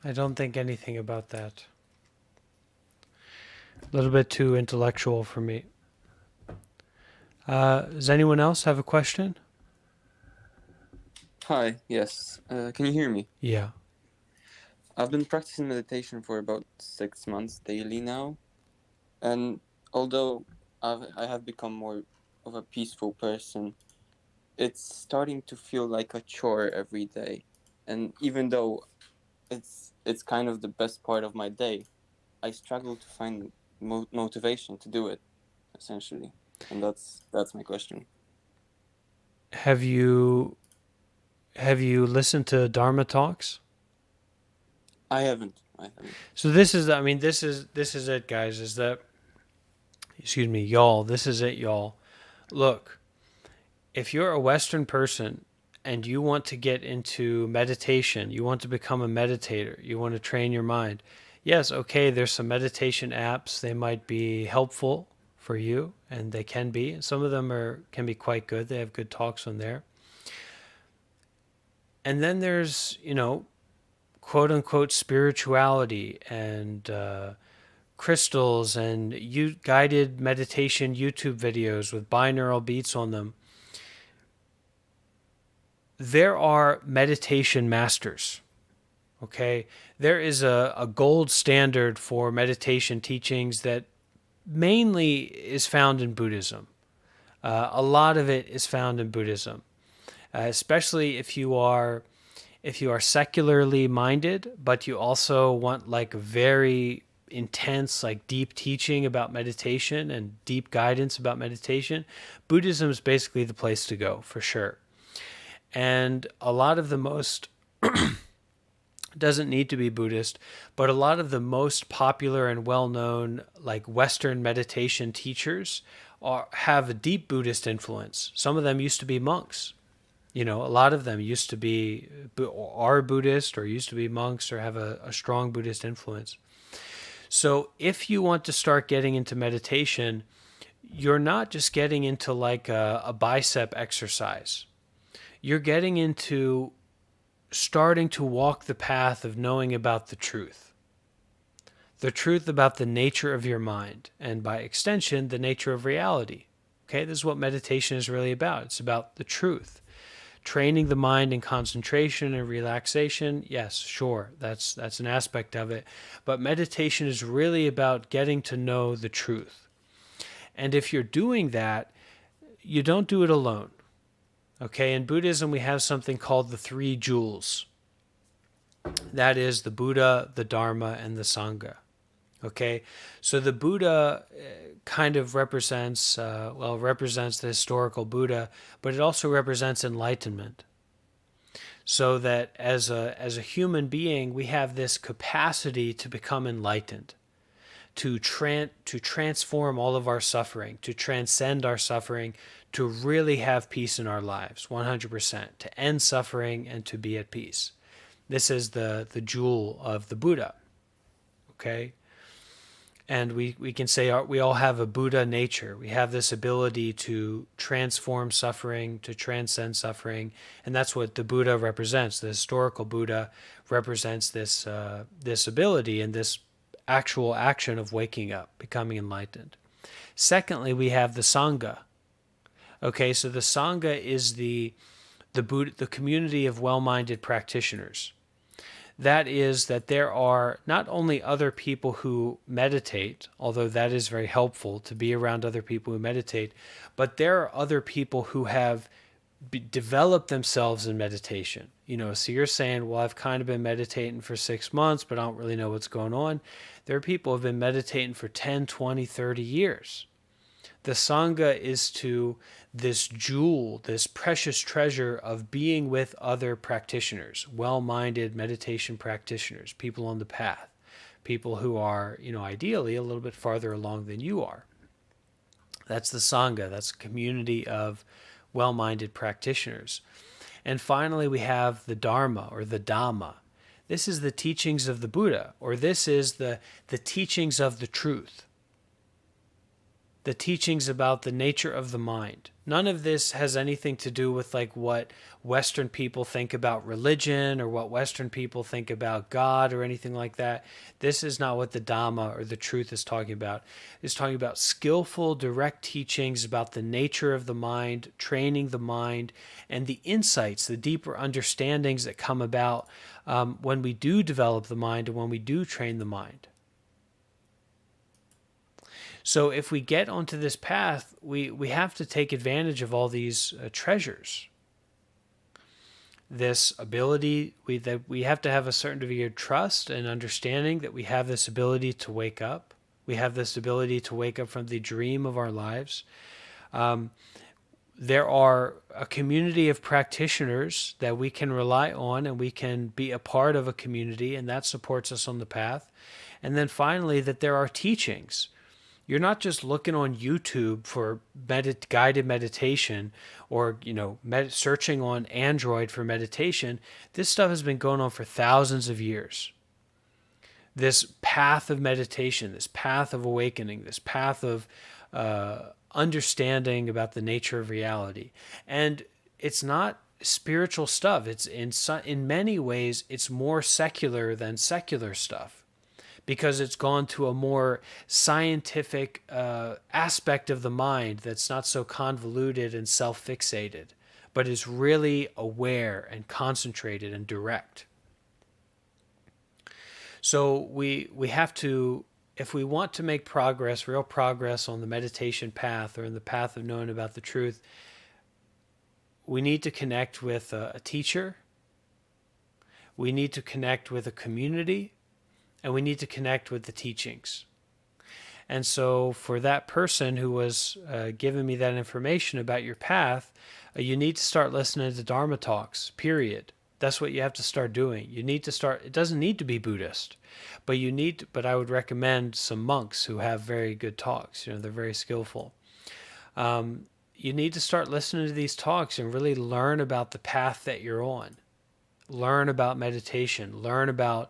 I don't think anything about that. A little bit too intellectual for me. Does anyone else have a question? Hi, yes. Can you hear me? Yeah. I've been practicing meditation for about 6 months daily now, and although I have become more of a peaceful person, it's starting to feel like a chore every day. And even though it's kind of the best part of my day, I struggle to find motivation to do it, essentially. And that's my question. Have you listened to Dharma talks? I haven't. So this is it, guys. Is that, excuse me, y'all? This is it, y'all. Look, if you're a Western person and you want to get into meditation, you want to become a meditator, you want to train your mind. Yes, okay, there's some meditation apps. They might be helpful for you, and they can be. Some of them can be quite good. They have good talks on there. And then there's, quote unquote spirituality and crystals and guided meditation YouTube videos with binaural beats on them. There are meditation masters. Okay, there is a gold standard for meditation teachings that mainly is found in Buddhism. A lot of it is found in Buddhism, especially if you are secularly minded, but you also want like very intense, like deep teaching about meditation and deep guidance about meditation. Buddhism is basically the place to go for sure. And a lot of the most doesn't need to be Buddhist, but a lot of the most popular and well-known like Western meditation teachers have a deep Buddhist influence. Some of them used to be monks. A lot of them used to be are Buddhist or used to be monks or have a strong Buddhist influence. So if you want to start getting into meditation, you're not just getting into like a bicep exercise. You're getting into starting to walk the path of knowing about the truth about the nature of your mind, and by extension, the nature of reality. Okay, this is what meditation is really about. It's about the truth. training the mind in concentration and relaxation, yes, sure, that's an aspect of it. But meditation is really about getting to know the truth. And if you're doing that, you don't do it alone. Okay, in Buddhism, we have something called the three jewels. That is the Buddha, the Dharma, and the Sangha. Okay, so the Buddha kind of represents, represents the historical Buddha, but it also represents enlightenment. So that as a human being, we have this capacity to become enlightened, to transform all of our suffering, to transcend our suffering, to really have peace in our lives, 100%, to end suffering and to be at peace. This is the jewel of the Buddha. Okay, and we can say we all have a Buddha nature. We have this ability to transform suffering, to transcend suffering, and that's what the Buddha represents. The historical Buddha represents this this ability and this actual action of waking up, becoming enlightened. Secondly, we have the Sangha. Okay, so the Sangha is the Buddha, the community of well-minded practitioners. That is that there are not only other people who meditate, although that is very helpful to be around other people who meditate, but there are other people who have developed themselves in meditation. So you're saying, well, I've kind of been meditating for 6 months, but I don't really know what's going on. There are people who have been meditating for 10, 20, 30 years. The Sangha is to this jewel, this precious treasure of being with other practitioners, well-minded meditation practitioners, people on the path, people who are, ideally a little bit farther along than you are. That's the Sangha. That's a community of well-minded practitioners. And finally, we have the Dharma or the Dhamma. This is the teachings of the Buddha, or this is the teachings of the truth. The teachings about the nature of the mind. None of this has anything to do with like what Western people think about religion or what Western people think about God or anything like that. This is not what the Dhamma or the truth is talking about. It's talking about skillful, direct teachings about the nature of the mind, training the mind, and the insights, the deeper understandings that come about when we do develop the mind and when we do train the mind. So if we get onto this path, we have to take advantage of all these treasures. This ability, that we have to have a certain degree of trust and understanding that we have this ability to wake up. We have this ability to wake up from the dream of our lives. There are a community of practitioners that we can rely on, and we can be a part of a community, and that supports us on the path. And then finally, that there are teachings. You're not just looking on YouTube for guided meditation or, searching on Android for meditation. This stuff has been going on for thousands of years. This path of meditation, this path of awakening, this path of understanding about the nature of reality. And it's not spiritual stuff. It's in many ways, it's more secular than secular stuff, because it's gone to a more scientific aspect of the mind that's not so convoluted and self-fixated, but is really aware and concentrated and direct. So we have to, if we want to make progress, real progress on the meditation path or in the path of knowing about the truth, we need to connect with a teacher. We need to connect with a community. And we need to connect with the teachings. And so for that person who was giving me that information about your path, you need to start listening to Dharma talks, period. That's what you have to start doing. You need to start, it doesn't need to be Buddhist, but I would recommend some monks who have very good talks. They're very skillful. You need to start listening to these talks and really learn about the path that you're on. Learn about meditation. Learn about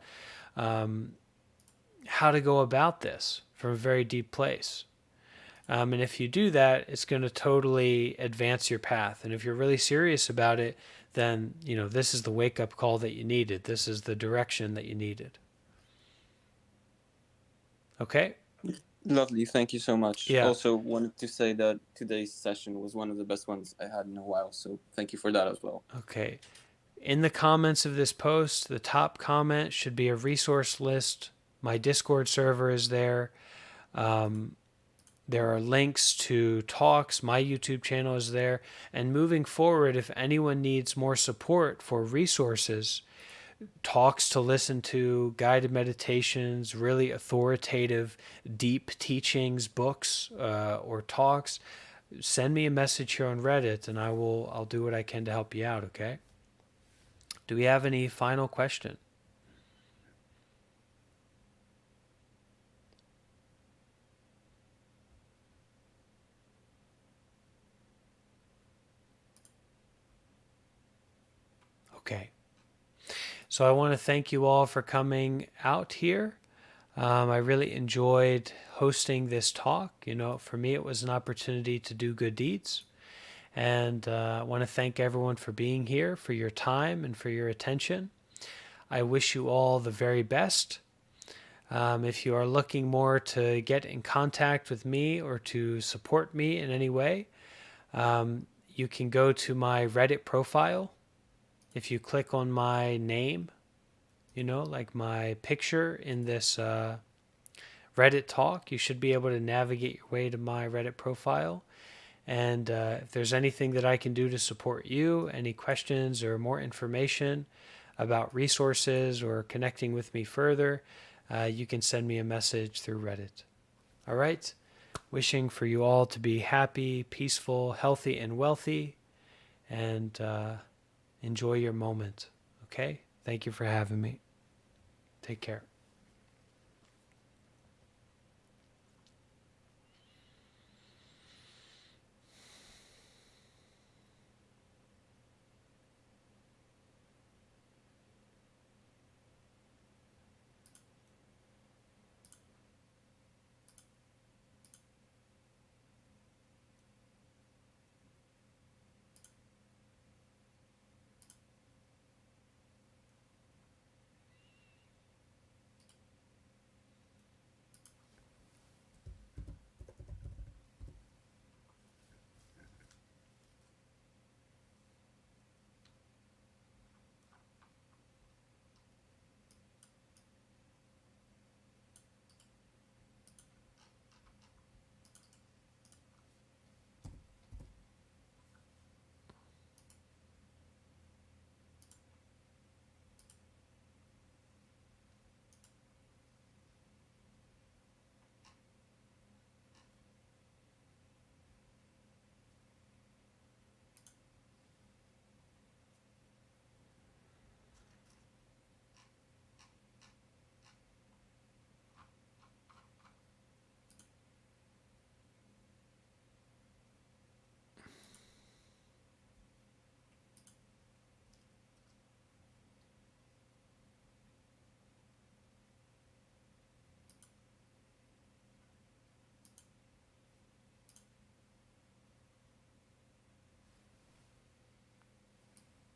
how to go about this from a very deep place. And if you do that, it's going to totally advance your path. And if you're really serious about it, then, this is the wake-up call that you needed. This is the direction that you needed. Okay? Lovely. Thank you so much. Yeah. Also, wanted to say that today's session was one of the best ones I had in a while. So thank you for that as well. Okay. In the comments of this post, the top comment should be a resource list. My Discord server is there. There are links to talks. My YouTube channel is there. And moving forward, if anyone needs more support for resources, talks to listen to, guided meditations, really authoritative, deep teachings, books, or talks, send me a message here on Reddit, and I'll do what I can to help you out. Okay? Do we have any final question? Okay. So I want to thank you all for coming out here. I really enjoyed hosting this talk. You know, for me, it was an opportunity to do good deeds. And I want to thank everyone for being here, for your time, and for your attention. I wish you all the very best. If you are looking more to get in contact with me or to support me in any way, you can go to my Reddit profile. If you click on my name, you know, like my picture in this Reddit talk, you should be able to navigate your way to my Reddit profile. And if there's anything that I can do to support you, any questions or more information about resources or connecting with me further, you can send me a message through Reddit. All right? Wishing for you all to be happy, peaceful, healthy, and wealthy, and enjoy your moment. Okay? Thank you for having me. Take care.